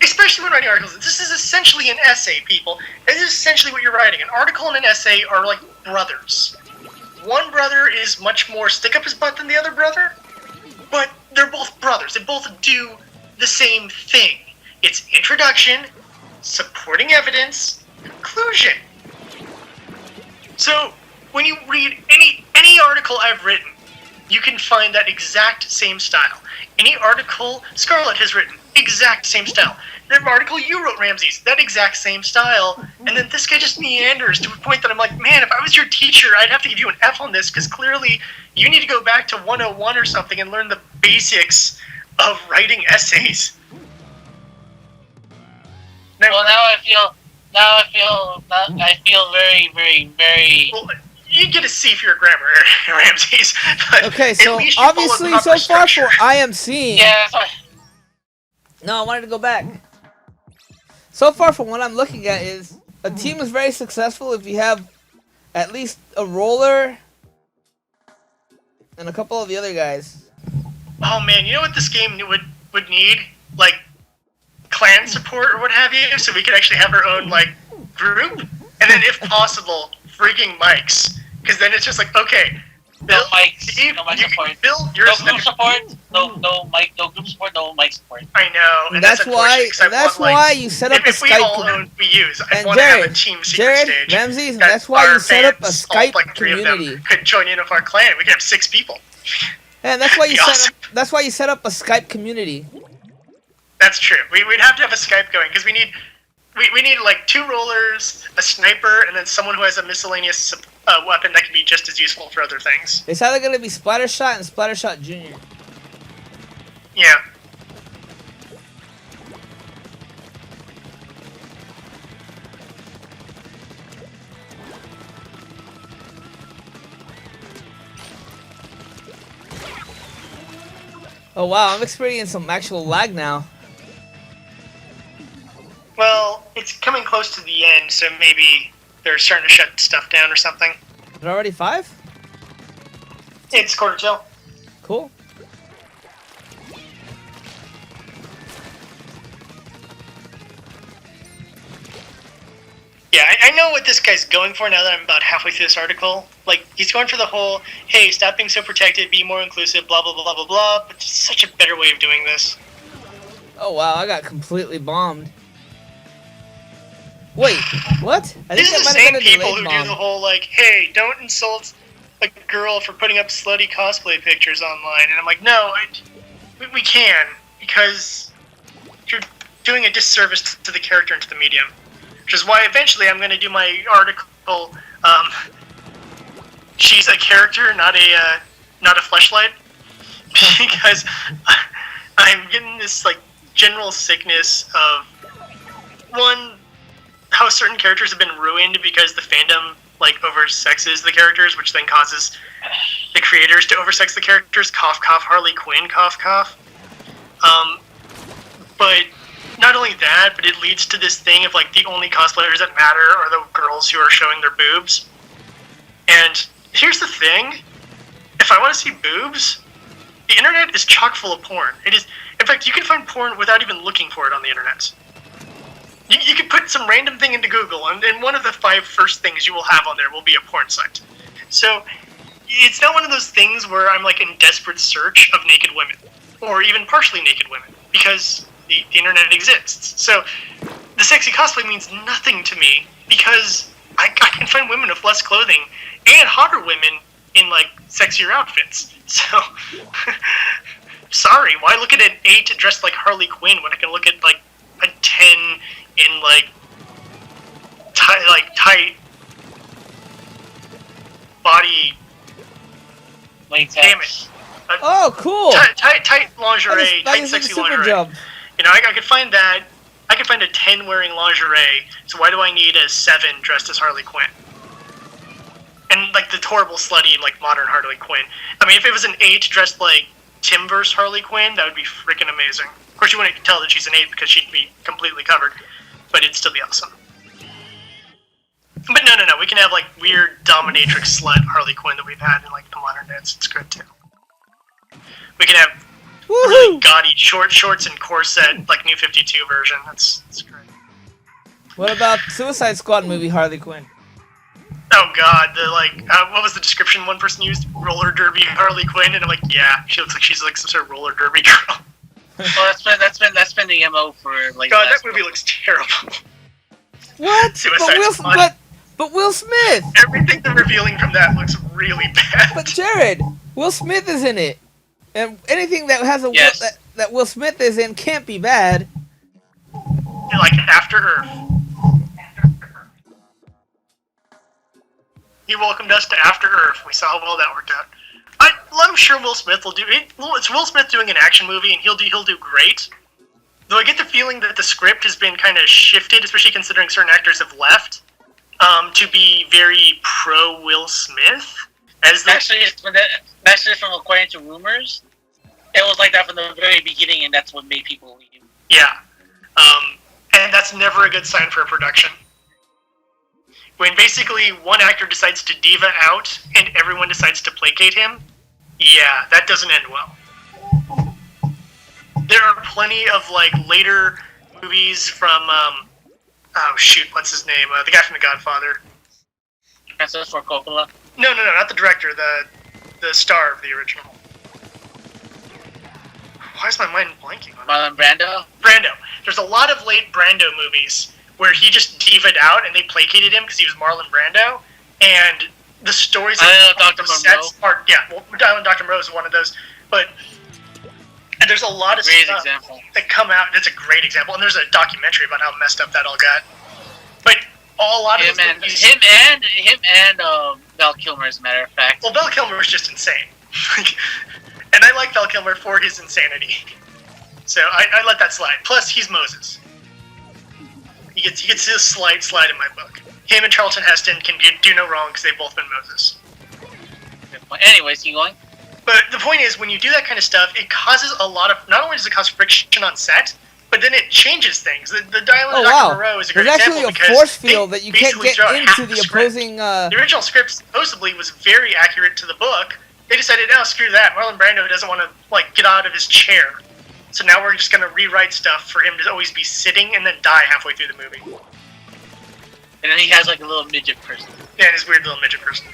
especially when writing articles, this is essentially an essay, people. This is essentially what you're writing. An article and an essay are like brothers. One brother is much more stick up his butt than the other brother, but they're both brothers. They both do the same thing. It's introduction, supporting evidence, conclusion. So, when you read any article I've written, you can find that exact same style. Any article Scarlett has written, exact same style. The article you wrote, Ramses, that exact same style. And then this guy just meanders to a point that I'm like, man, if I was your teacher, I'd have to give you an F on this, because clearly you need to go back to 101 or something and learn the basics of writing essays. Now I feel very, very, very... Well, you get a C for your grammar, Ramses. Okay, so obviously so far for I am seeing... Yeah, sorry. No, I wanted to go back. So far from what I'm looking at is a team is very successful if you have at least a roller and a couple of the other guys. Oh man, you know what this game would need? Like clan support or what have you, so we could actually have our own like group, and then if possible, freaking mics. Because then it's just like, okay, Bill, no mics, Steve, no mic support. Bill, you're no group support, no group support, no mic support. I know, and that's why you set up a Skype. If we all own we use, I want to have a team secret stage. Ramses, that's why you set up a Skype community. Could join in with our clan. We could have 6 people. And that's why you that's why you set up a Skype community. That's true. We'd have to have a Skype going because we need like 2 rollers, a sniper, and then someone who has a miscellaneous weapon that can be just as useful for other things. It's either gonna be Splattershot and Splattershot Junior. Yeah. Oh wow, I'm experiencing some actual lag now. Well, it's coming close to the end, so maybe they're starting to shut stuff down or something. Is it already 5? It's 1:45. Cool. Yeah, I know what this guy's going for now that I'm about halfway through this article. Like, he's going for the whole, hey, stop being so protected, be more inclusive, blah, blah, blah, blah, blah, but there's such a better way of doing this. Oh, wow, I got completely bombed. Wait, what? I think These are the that might have same been a people delayed who bomb. do the whole, like, hey, don't insult a girl for putting up slutty cosplay pictures online. And I'm like, no, we can, because you're doing a disservice to the character and to the medium. Which is why eventually I'm going to do my article, she's a character, not a fleshlight. Because I'm getting this, like, general sickness of, one, how certain characters have been ruined because the fandom, like, oversexes the characters, which then causes the creators to oversex the characters. Cough, cough, Harley Quinn, cough, cough. But not only that, but it leads to this thing of, like, the only cosplayers that matter are the girls who are showing their boobs. And here's the thing. If I want to see boobs, the internet is chock full of porn. It is. In fact, you can find porn without even looking for it on the internet. You can put some random thing into Google, and one of the 5 first things you will have on there will be a porn site. So, it's not one of those things where I'm, like, in desperate search of naked women. Or even partially naked women. Because the internet exists. So, the sexy cosplay means nothing to me, because I can find women with less clothing, and hotter women in, like, sexier outfits. So, sorry, why look at an 8 dressed like Harley Quinn when I can look at, like, a 10 in, like, tight body. Latex. Damn it. Oh, cool! Tight lingerie, tight sexy lingerie. Job. You know, I could find that. I could find a 10 wearing lingerie, so why do I need a 7 dressed as Harley Quinn? And, like, the horrible slutty, like, modern Harley Quinn. I mean, if it was an 8 dressed like Timverse Harley Quinn, that would be freaking amazing. Of course, you wouldn't tell that she's an 8 because she'd be completely covered, but it'd still be awesome. But no, we can have, like, weird dominatrix slut Harley Quinn that we've had in, like, the modern days. It's good, too. We can have really gaudy shorts and corset, like, New 52 version. That's great. What about Suicide Squad movie Harley Quinn? Oh god, what was the description one person used? Roller derby Harley Quinn, and I'm like, yeah, she looks like she's like some sort of roller derby girl. Well, that's been the MO for, like, God, that movie looks terrible. What? Suicide Squad. But Will Smith! Everything they're revealing from that looks really bad. But Jared, Will Smith is in it. And anything that has a Yes. that Will Smith is in can't be bad. Like, After Earth. He welcomed us to After Earth. We saw how well that worked out. I'm sure Will Smith will do it. It's Will Smith doing an action movie, and he'll do great. Though I get the feeling that the script has been kind of shifted, especially considering certain actors have left, to be very pro Will Smith. Actually, from according to rumors, it was like that from the very beginning, and that's what made people leave. Yeah. And that's never a good sign for a production. When basically one actor decides to diva out and everyone decides to placate him, yeah, that doesn't end well. There are plenty of, like, later movies from, oh shoot, what's his name? The guy from The Godfather. Francis Ford Coppola? No, not the director, the star of the original. Why is my mind blanking on Marlon Brando? Brando. There's a lot of late Brando movies where he just diva'd out and they placated him because he was Marlon Brando, and the stories I know Dr. Monroe. Dr. Monroe is one of those, but there's a lot of Great stuff example. that come out. That's a great example, and there's a documentary about how messed up that all got. But a lot of Him those and movies, him and Val Kilmer, as a matter of fact. well, Val Kilmer was just insane, and I like Val Kilmer for his insanity. So I let that slide. Plus, he's Moses. He gets his slide in my book. Him and Charlton Heston can do no wrong because they've both been Moses. Anyways, keep going. But the point is, when you do that kind of stuff, it causes a lot of. Not only does it cause friction on set, but then it changes things. The Dial Oh of Dr. wow! Moreau is a There's great actually example a because force field that you can't basically get throw out half into the script. opposing. The original script supposedly was very accurate to the book. They decided, no, screw that. Marlon Brando doesn't want to like get out of his chair, so now we're just gonna rewrite stuff for him to always be sitting and then die halfway through the movie. And then he has like a little midget person. Yeah, this weird little midget person.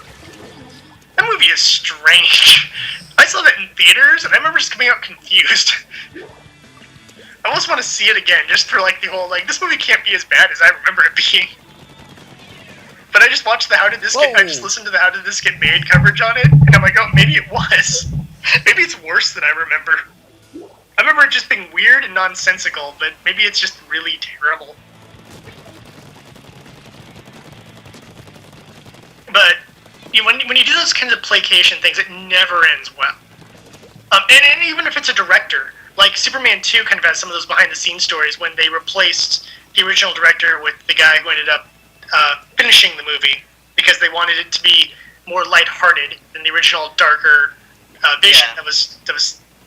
That movie is strange. I saw that in theaters, and I remember just coming out confused. I almost want to see it again, just for like the whole like this movie can't be as bad as I remember it being. But I just watched the I just listened to the How Did This Get Made coverage on it, and I'm like, oh, maybe it was. Maybe it's worse than I remember. I remember it just being weird and nonsensical, but maybe it's just really terrible. But when you do those kinds of placation things, it never ends well. And even if it's a director, like Superman 2 kind of has some of those behind-the-scenes stories when they replaced the original director with the guy who ended up finishing the movie because they wanted it to be more lighthearted than the original darker vision that was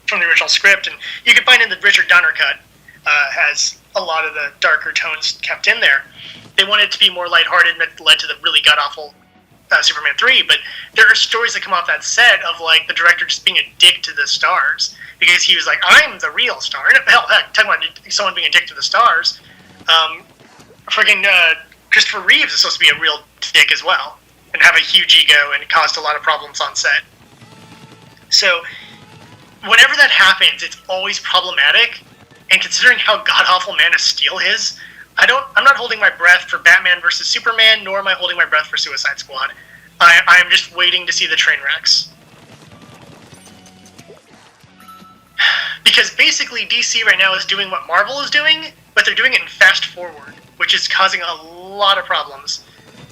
from the original script. And you can find in the Richard Donner cut has a lot of the darker tones kept in there. They wanted it to be more lighthearted, and that led to the really god-awful Superman 3, but there are stories that come off that set of like the director just being a dick to the stars because he was like, I'm the real star. And hell, heck, talking about someone being a dick to the stars, friggin' Christopher Reeves is supposed to be a real dick as well and have a huge ego and caused a lot of problems on set. So whenever that happens, it's always problematic, and considering how god-awful Man of Steel is, I'm not holding my breath for Batman vs. Superman, nor am I holding my breath for Suicide Squad. I am just waiting to see the train wrecks. Because basically DC right now is doing what Marvel is doing, but they're doing it in fast forward, which is causing a lot of problems.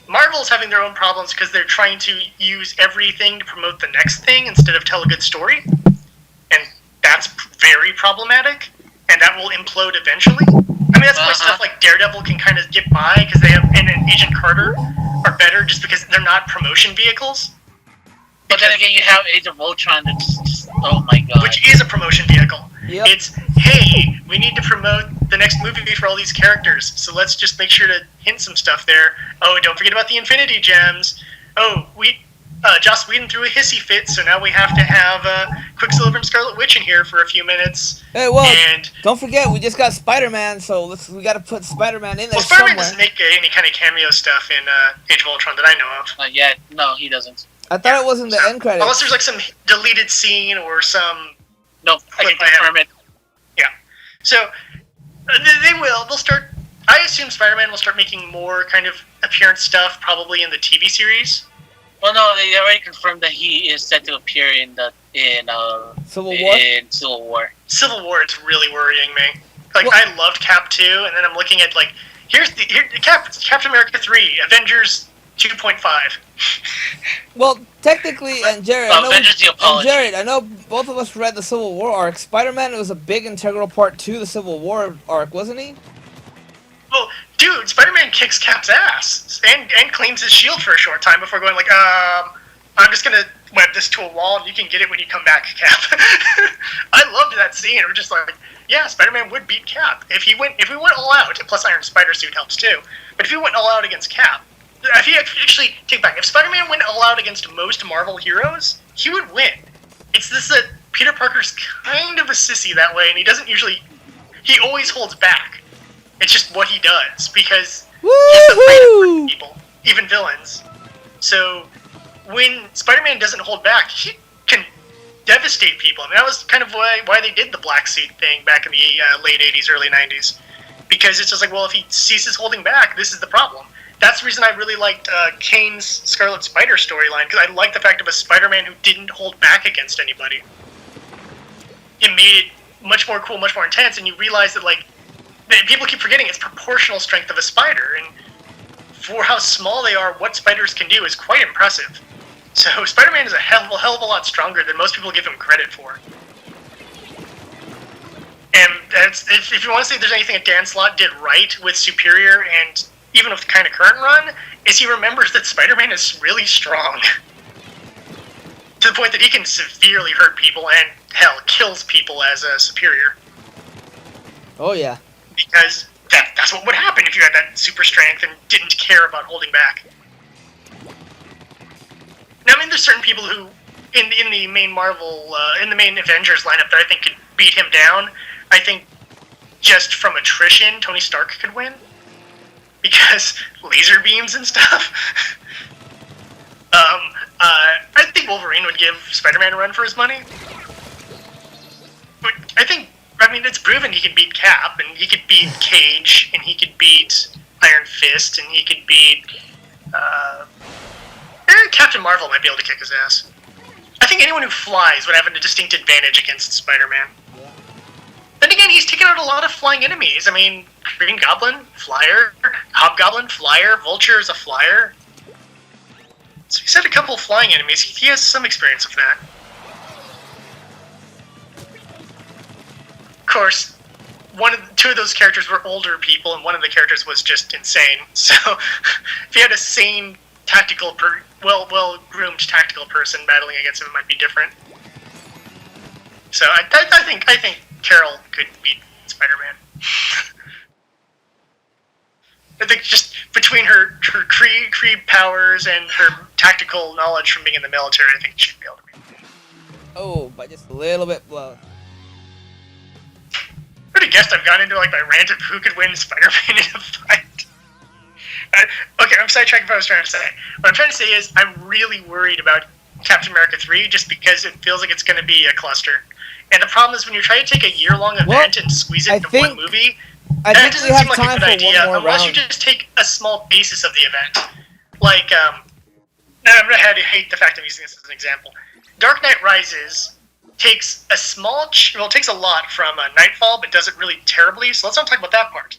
Marvel is having their own problems because they're trying to use everything to promote the next thing instead of tell a good story. And that's very problematic, and that will implode eventually. I mean, that's why stuff like Daredevil can kind of get by, because they have, and Agent Carter are better just because they're not promotion vehicles. But then again, you have Age of Ultron that's just, oh my god. Which is a promotion vehicle. Yep. It's, hey, we need to promote the next movie for all these characters, so let's just make sure to hint some stuff there. Oh, don't forget about the Infinity Gems. Oh, Joss Whedon threw a hissy fit, so now we have to have Quicksilver and Scarlet Witch in here for a few minutes. Hey, well, and don't forget, we just got Spider-Man, so we got to put Spider-Man in there Spider-Man somewhere. doesn't make any kind of cameo stuff in Age of Ultron that I know of. Not yet. No, he doesn't. I thought it was in the end credits. Unless there's like some deleted scene or some... No, I can confirm it. Yeah. So, they'll start... I assume Spider-Man will start making more kind of appearance stuff, probably in the TV series. Well, no, they already confirmed that he is set to appear in Civil War. Civil War. Civil War is really worrying me. Like, well, I loved Cap 2, and then I'm looking at like, here's Captain America 3, Avengers 2.5. Well, technically, and Jared, I know both of us read the Civil War arc. Spider-Man was a big integral part to the Civil War arc, wasn't he? Well, dude, Spider-Man kicks Cap's ass and cleans his shield for a short time before going like, I'm just gonna web this to a wall and you can get it when you come back, Cap. I loved that scene. It was just like, yeah, Spider-Man would beat Cap if we went all out. Plus, Iron Spider suit helps too. But if he went all out against Cap, if he actually take back, if Spider-Man went all out against most Marvel heroes, he would win. It's this that Peter Parker's kind of a sissy that way, and he always holds back. It's just what he does, because he's afraid of people, even villains. So when Spider-Man doesn't hold back, he can devastate people. I mean, that was kind of why they did the black suit thing back in the late 80s, early 90s. Because it's just like, well, if he ceases holding back, this is the problem. That's the reason I really liked Kane's Scarlet Spider storyline, because I liked the fact of a Spider-Man who didn't hold back against anybody. It made it much more cool, much more intense, and you realize that, like, people keep forgetting it's proportional strength of a spider, and for how small they are, what spiders can do is quite impressive. So Spider-Man is a hell of a lot stronger than most people give him credit for. And if you want to say there's anything that Dan Slott did right with Superior and even with the kind of current run, is he remembers that Spider-Man is really strong. To the point that he can severely hurt people and, hell, kills people as a Superior. Oh, yeah. because that's what would happen if you had that super strength and didn't care about holding back. Now, I mean, there's certain people who, in the main Marvel, in the main Avengers lineup, that I think could beat him down. I think just from attrition, Tony Stark could win. Because laser beams and stuff. I think Wolverine would give Spider-Man a run for his money. But I mean, it's proven he can beat Cap, and he could beat Cage, and he could beat Iron Fist, and he could beat, Captain Marvel might be able to kick his ass. I think anyone who flies would have a distinct advantage against Spider-Man. Then again, he's taken out a lot of flying enemies. I mean, Green Goblin, flyer. Hobgoblin, flyer. Vulture is a flyer. So he's had a couple of flying enemies. He has some experience with that. Of course, two of those characters were older people, and one of the characters was just insane. So, if he had a sane, tactical, well-groomed tactical person battling against him, it might be different. So, I think Carol could beat Spider-Man. I think just between her Kree powers and her tactical knowledge from being in the military, I think she'd be able to beat him. Oh, by just a little bit below. I would have guessed I've gone into like my rant of who could win Spider-Man in a fight. Okay, I'm sidetracking what I was trying to say. What I'm trying to say is I'm really worried about Captain America 3 just because it feels like it's going to be a cluster. And the problem is when you try to take a year-long event and squeeze it into one movie, I think doesn't we have seem like time a good for idea one more unless round. you just take a small basis of the event. Like, I'm going to hate the fact I'm using this as an example. Dark Knight Rises takes a it takes a lot from Nightfall, but does it really terribly, so let's not talk about that part.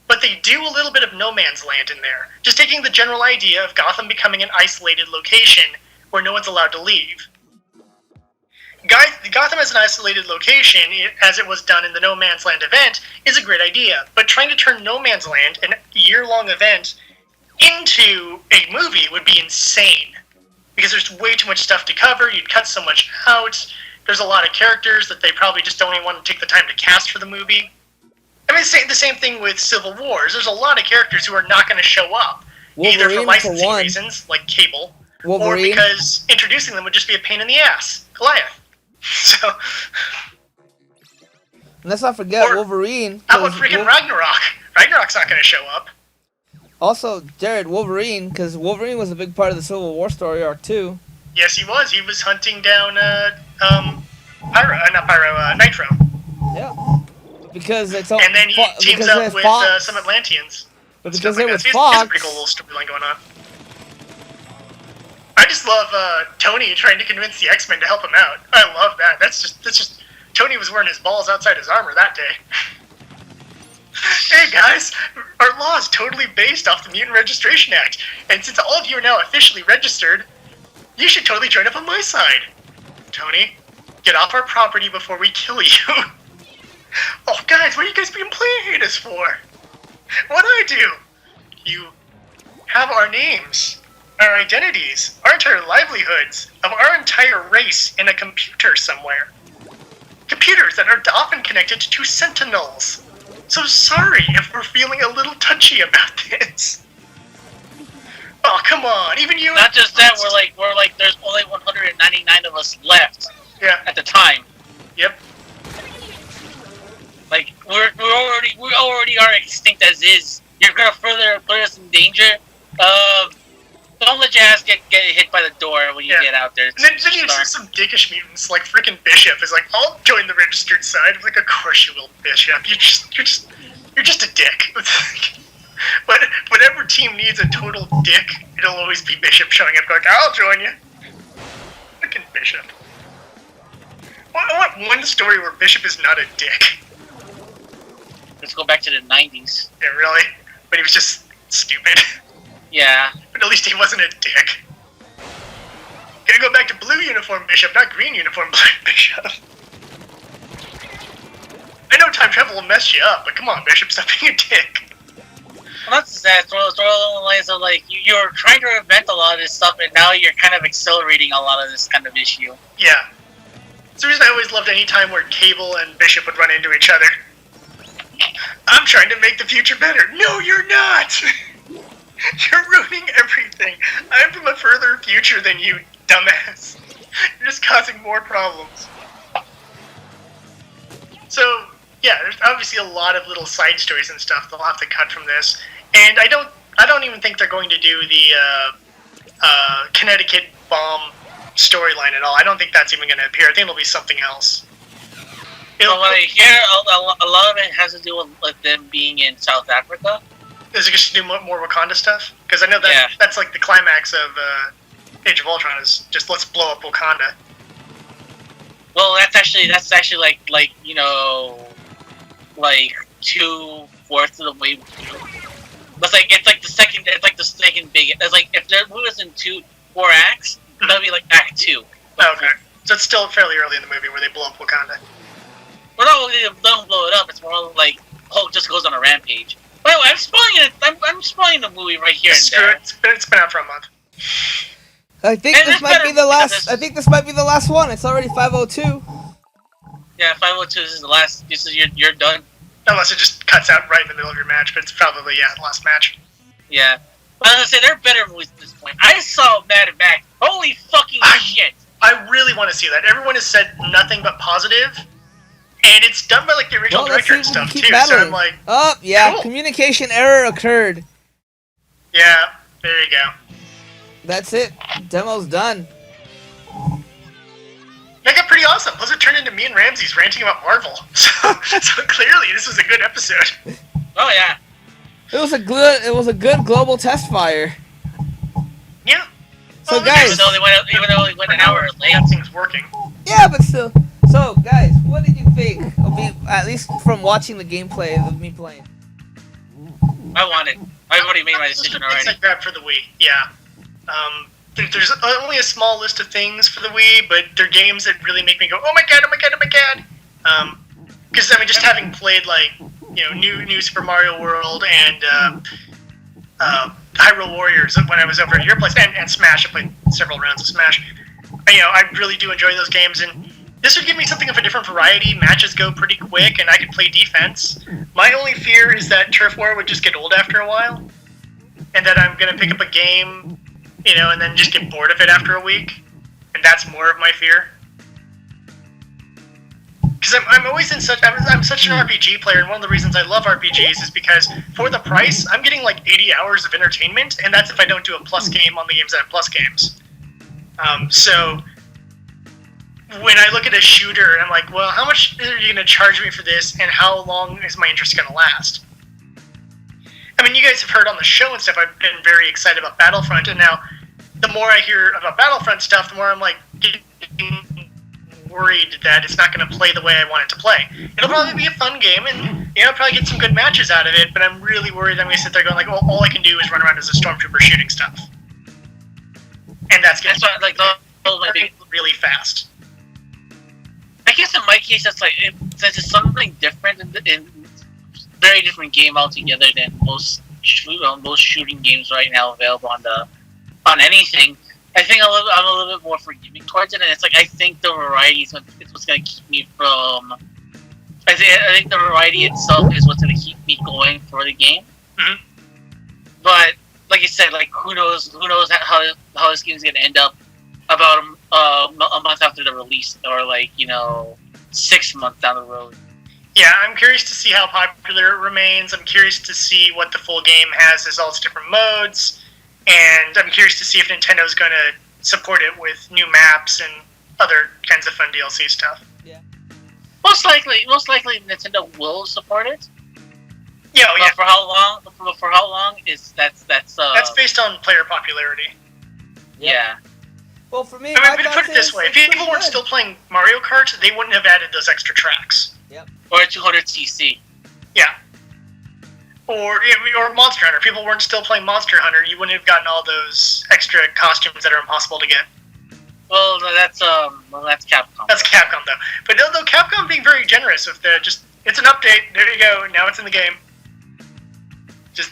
But they do a little bit of No Man's Land in there, just taking the general idea of Gotham becoming an isolated location where no one's allowed to leave. Gotham as an isolated location, as it was done in the No Man's Land event, is a great idea, but trying to turn No Man's Land, a year-long event, into a movie would be insane. Because there's way too much stuff to cover, you'd cut so much out, there's a lot of characters that they probably just don't even want to take the time to cast for the movie. I mean, the same thing with Civil Wars. There's a lot of characters who are not going to show up, either for licensing reasons, like Cable, or because introducing them would just be a pain in the ass. Goliath. So, let's not forget Wolverine. How about freaking Ragnarok? Ragnarok's not going to show up. Also, Jared, Wolverine, because Wolverine was a big part of the Civil War story arc too. Yes, he was. He was hunting down Nitro. Yeah. Because it's all, and then he teams up with some Atlanteans. But because it was Fox. He has a pretty cool little storyline going on. I just love Tony trying to convince the X-Men to help him out. I love that. That's just Tony was wearing his balls outside his armor that day. Hey guys, our law is totally based off the Mutant Registration Act, and since all of you are now officially registered, you should totally join up on my side. Tony, get off our property before we kill you. Oh guys, what are you guys being playhaters for? What'd I do? You have our names, our identities, our entire livelihoods of our entire race in a computer somewhere. Computers that are often connected to Sentinels. So sorry if we're feeling a little touchy about this. Oh, come on, even you... Not just that, we're like, there's only 199 of us left. Yeah. At the time. Yep. Like, we already are extinct as is. You're gonna further put us in danger? Don't let your ass get hit by the door when you get out there. And then you see some dickish mutants, like freaking Bishop is like, I'll join the registered side. I'm like, of course you will, Bishop. You're just a dick. But whatever team needs a total dick, it'll always be Bishop showing up going, I'll join you. Freaking Bishop. I want one story where Bishop is not a dick. Let's go back to the 90s. Yeah, really? But he was just stupid. Yeah. But at least he wasn't a dick. Gotta go back to blue uniform Bishop, not green uniform Bishop. I know time travel will mess you up, but come on, Bishop, stop being a dick. Well, that's just that. Throw along the lines of, like, you're trying to prevent a lot of this stuff, and now you're kind of accelerating a lot of this kind of issue. Yeah. It's the reason I always loved any time where Cable and Bishop would run into each other. I'm trying to make the future better. No, you're not! You're ruining everything. I'm from a further future than you, dumbass. You're just causing more problems. So, yeah, there's obviously a lot of little side stories and stuff they'll have to cut from this. And I don't even think they're going to do the Connecticut bomb storyline at all. I don't think that's even going to appear. I think it'll be something else. Well, what I hear, a lot of it has to do with them being in South Africa. Is it just to do more Wakanda stuff? Because I know that that's like the climax of Age of Ultron is just let's blow up Wakanda. Well, that's actually like you know, like 2/4 of the way. But it's like the second big. It's like if the movie was in 4 acts, that'd be like Act 2. Oh, okay, so it's still fairly early in the movie where they blow up Wakanda. Well, no, they don't blow it up. It's more like Hulk just goes on a rampage. By the way, I'm spoiling it. I'm spoiling the movie right here. It's been out for a month. I think this might be the last. I think this might be the last one. It's already 5:02. Yeah, 5:02 is the last. This is you're done. Unless it just cuts out right in the middle of your match, but it's probably the last match. Yeah, but as I say, there are better movies at this point. I saw Mad Max. Holy fucking shit! I really want to see that. Everyone has said nothing but positive, and it's done by like the original director and stuff too. So I'm like, oh yeah, cool. Communication error occurred. Yeah, there you go. That's it. Demo's done. That got pretty awesome. Plus, it turned into me and Ramses ranting about Marvel. So clearly, this was a good episode. Oh yeah. It was a good global test fire. Yeah. So guys, even though they went an hour late, that thing's working. Yeah, but still. So guys, what did you think of me? At least from watching the gameplay of me playing. I've already made my decision already. I grabbed for the Wii. Yeah. There's only a small list of things for the Wii, but they're games that really make me go, oh my god, oh my god, oh my god. Because I mean, just having played like new Super Mario World and Hyrule Warriors when I was over at your place, and Smash. I played several rounds of Smash. I really do enjoy those games, and this would give me something of a different variety. Matches go pretty quick, and I could play defense. My only fear is that Turf War would just get old after a while, and that I'm gonna pick up a game, and then just get bored of it after a week, and that's more of my fear. Because I'm always I'm such an RPG player, and one of the reasons I love RPGs is because for the price, I'm getting like 80 hours of entertainment, and that's if I don't do a plus game on the games that have plus games. So when I look at a shooter, I'm like, well, how much are you going to charge me for this, and how long is my interest going to last? I mean, you guys have heard on the show and stuff, I've been very excited about Battlefront, and now the more I hear about Battlefront stuff, the more I'm like getting worried that it's not going to play the way I want it to play. It'll probably be a fun game, and I'll probably get some good matches out of it, but I'm really worried I'm going to sit there going like, well, all I can do is run around as a stormtrooper shooting stuff. And that's going to be really fast. I guess in my case, that's since it's something different in very different game altogether than most shooting games right now available on anything. I think I'm a little bit more forgiving towards it, and it's like I think the variety is what's going to keep me from. I think the variety itself is what's going to keep me going for the game. Mm-hmm. But like you said, like who knows how this game's going to end up about a month after the release, or 6 months down the road. Yeah, I'm curious to see how popular it remains. I'm curious to see what the full game has as all its different modes. And I'm curious to see if Nintendo's going to support it with new maps and other kinds of fun DLC stuff. Yeah. Most likely, Nintendo will support it. Yeah, yeah. For how long? For how long is that's based on player popularity. Yeah. Well, for me, I mean, put it this way: if people weren't still playing Mario Kart, they wouldn't have added those extra tracks. Yep. Or 200cc. Yeah. Or Monster Hunter. If people weren't still playing Monster Hunter, you wouldn't have gotten all those extra costumes that are impossible to get. Well, that's Capcom. That's Capcom, though. But though Capcom being very generous with it's an update. There you go. Now it's in the game. Just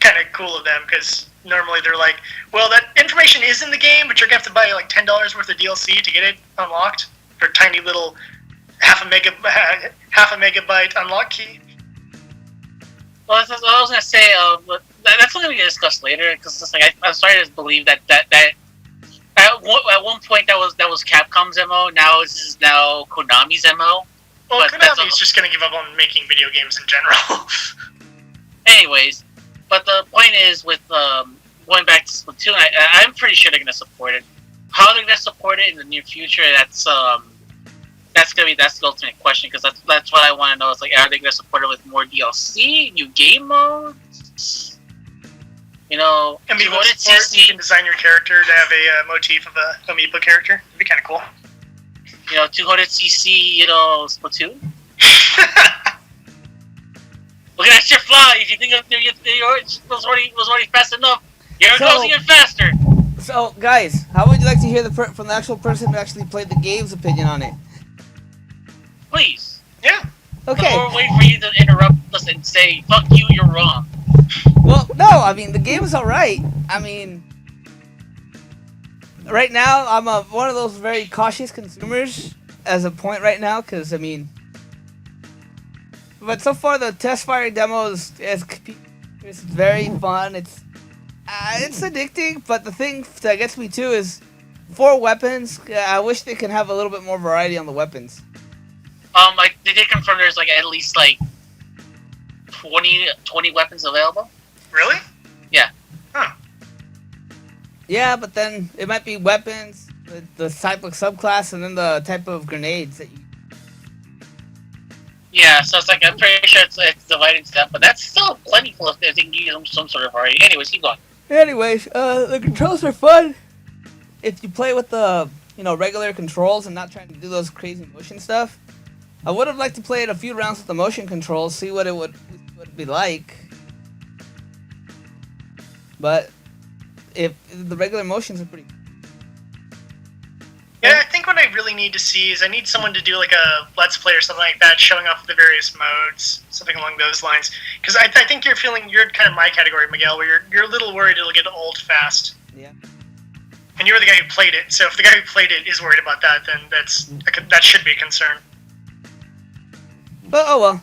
kind of cool of them, because normally they're like, well, that information is in the game, but you're gonna have to buy like $10 worth of DLC to get it unlocked for a tiny little half a megabyte unlock key. Well, I was gonna say, but that's something we can discuss later because it's like I'm starting to believe that at one point that was Capcom's MO. Now it's now Konami's MO. Well, Konami's just gonna give up on making video games in general. Anyways, but the point is with going back to Splatoon, I'm pretty sure they're gonna support it. How they're gonna support it in the near future? That's the ultimate question because that's what I want to know. It's like, are they gonna support it with more DLC, new game modes? You know, amiibo support. You can design your character to have a motif of a amiibo character. It'd be kind of cool. You know, 200cc. You know, Splatoon. Look at that shit fly! If you think yours was already fast enough, here it goes even faster. So, guys, how would you like to hear from the actual person who actually played the game's opinion on it? Please. Yeah. Okay. Or wait for you to interrupt us and say, "Fuck you, you're wrong." Well, no, I mean the game is alright. I mean, right now I'm one of those very cautious consumers as a point right now, because I mean. But so far, the test fire demo is very fun. It's addicting, but the thing that gets me too is 4 weapons. I wish they could have a little bit more variety on the weapons. Like they did confirm there's like at least like 20 weapons available. Really? Yeah. Huh. Yeah, but then it might be weapons, the type of subclass, and then the type of grenades that you. Yeah, so it's like I'm pretty sure it's divided into that, but that's still plentiful if they can give them some sort of variety. Anyways, keep going. Anyways, the controls are fun if you play with the regular controls and not trying to do those crazy motion stuff. I would have liked to play it a few rounds with the motion controls, see what it would be like. But if the regular motions are pretty. Yeah, I think what I really need to see is I need someone to do like a Let's Play or something like that, showing off the various modes, something along those lines. Because I think you're kind of my category, Miguel, where you're a little worried it'll get old fast. Yeah. And you're the guy who played it, so if the guy who played it is worried about that, then that should be a concern. But oh well.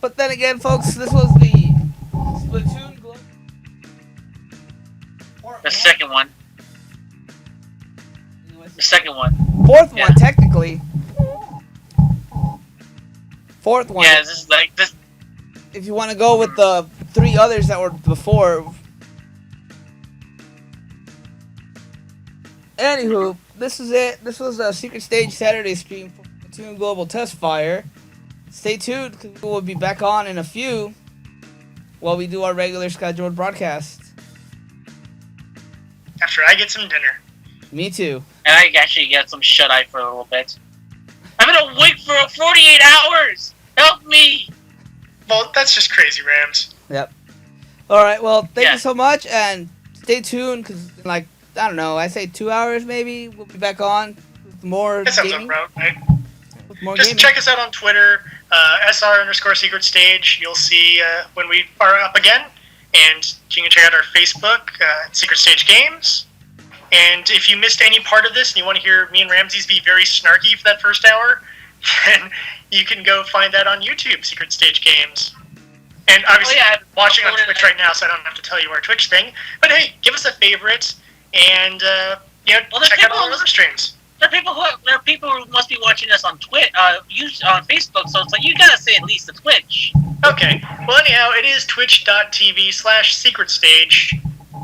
But then again, folks, this was the Splatoon Global. The second one. The second one. Fourth one, technically. Fourth one. Yeah, this is like this. If you want to go with the 3 others that were before. Anywho, this is it. This was a Secret Stage Saturday stream for Splatoon Global Test Fire. Stay tuned, because we'll be back on in a few while we do our regular scheduled broadcast. After I get some dinner. Me too. And I actually get some shut-eye for a little bit. I've been awake for 48 hours! Help me! Well, that's just crazy, Rams. Yep. Alright, well, thank you so much, and stay tuned, because, like, I don't know, I say 2 hours maybe, we'll be back on with more that sounds gaming. about right. With more Just gaming. check us out on Twitter, SR_Secret Stage. You'll see when we are up again. And you can check out our Facebook, Secret Stage Games. And if you missed any part of this and you want to hear me and Ramses be very snarky for that first hour, then you can go find that on YouTube, Secret Stage Games. And obviously, I'm watching on Twitch right now, so I don't have to tell you our Twitch thing. But hey, give us a favorite and check out all our other streams. There are people who must be watching us on on Facebook, so it's like you gotta say at least the Twitch. Okay. Well, anyhow, it is twitch.tv/Secret Stage.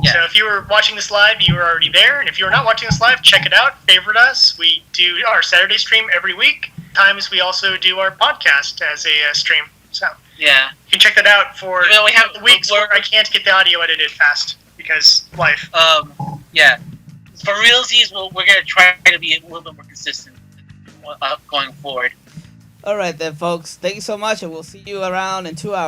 Yeah. So if you were watching this live, you were already there. And if you were not watching this live, check it out. Favorite us. We do our Saturday stream every week. Times we also do our podcast as a stream. So yeah, you can check that out for we have the weeks where I can't get the audio edited fast because life. Yeah. For realsies, we're gonna try to be a little bit more consistent going forward. Alright then, folks. Thank you so much, and we'll see you around in 2 hours.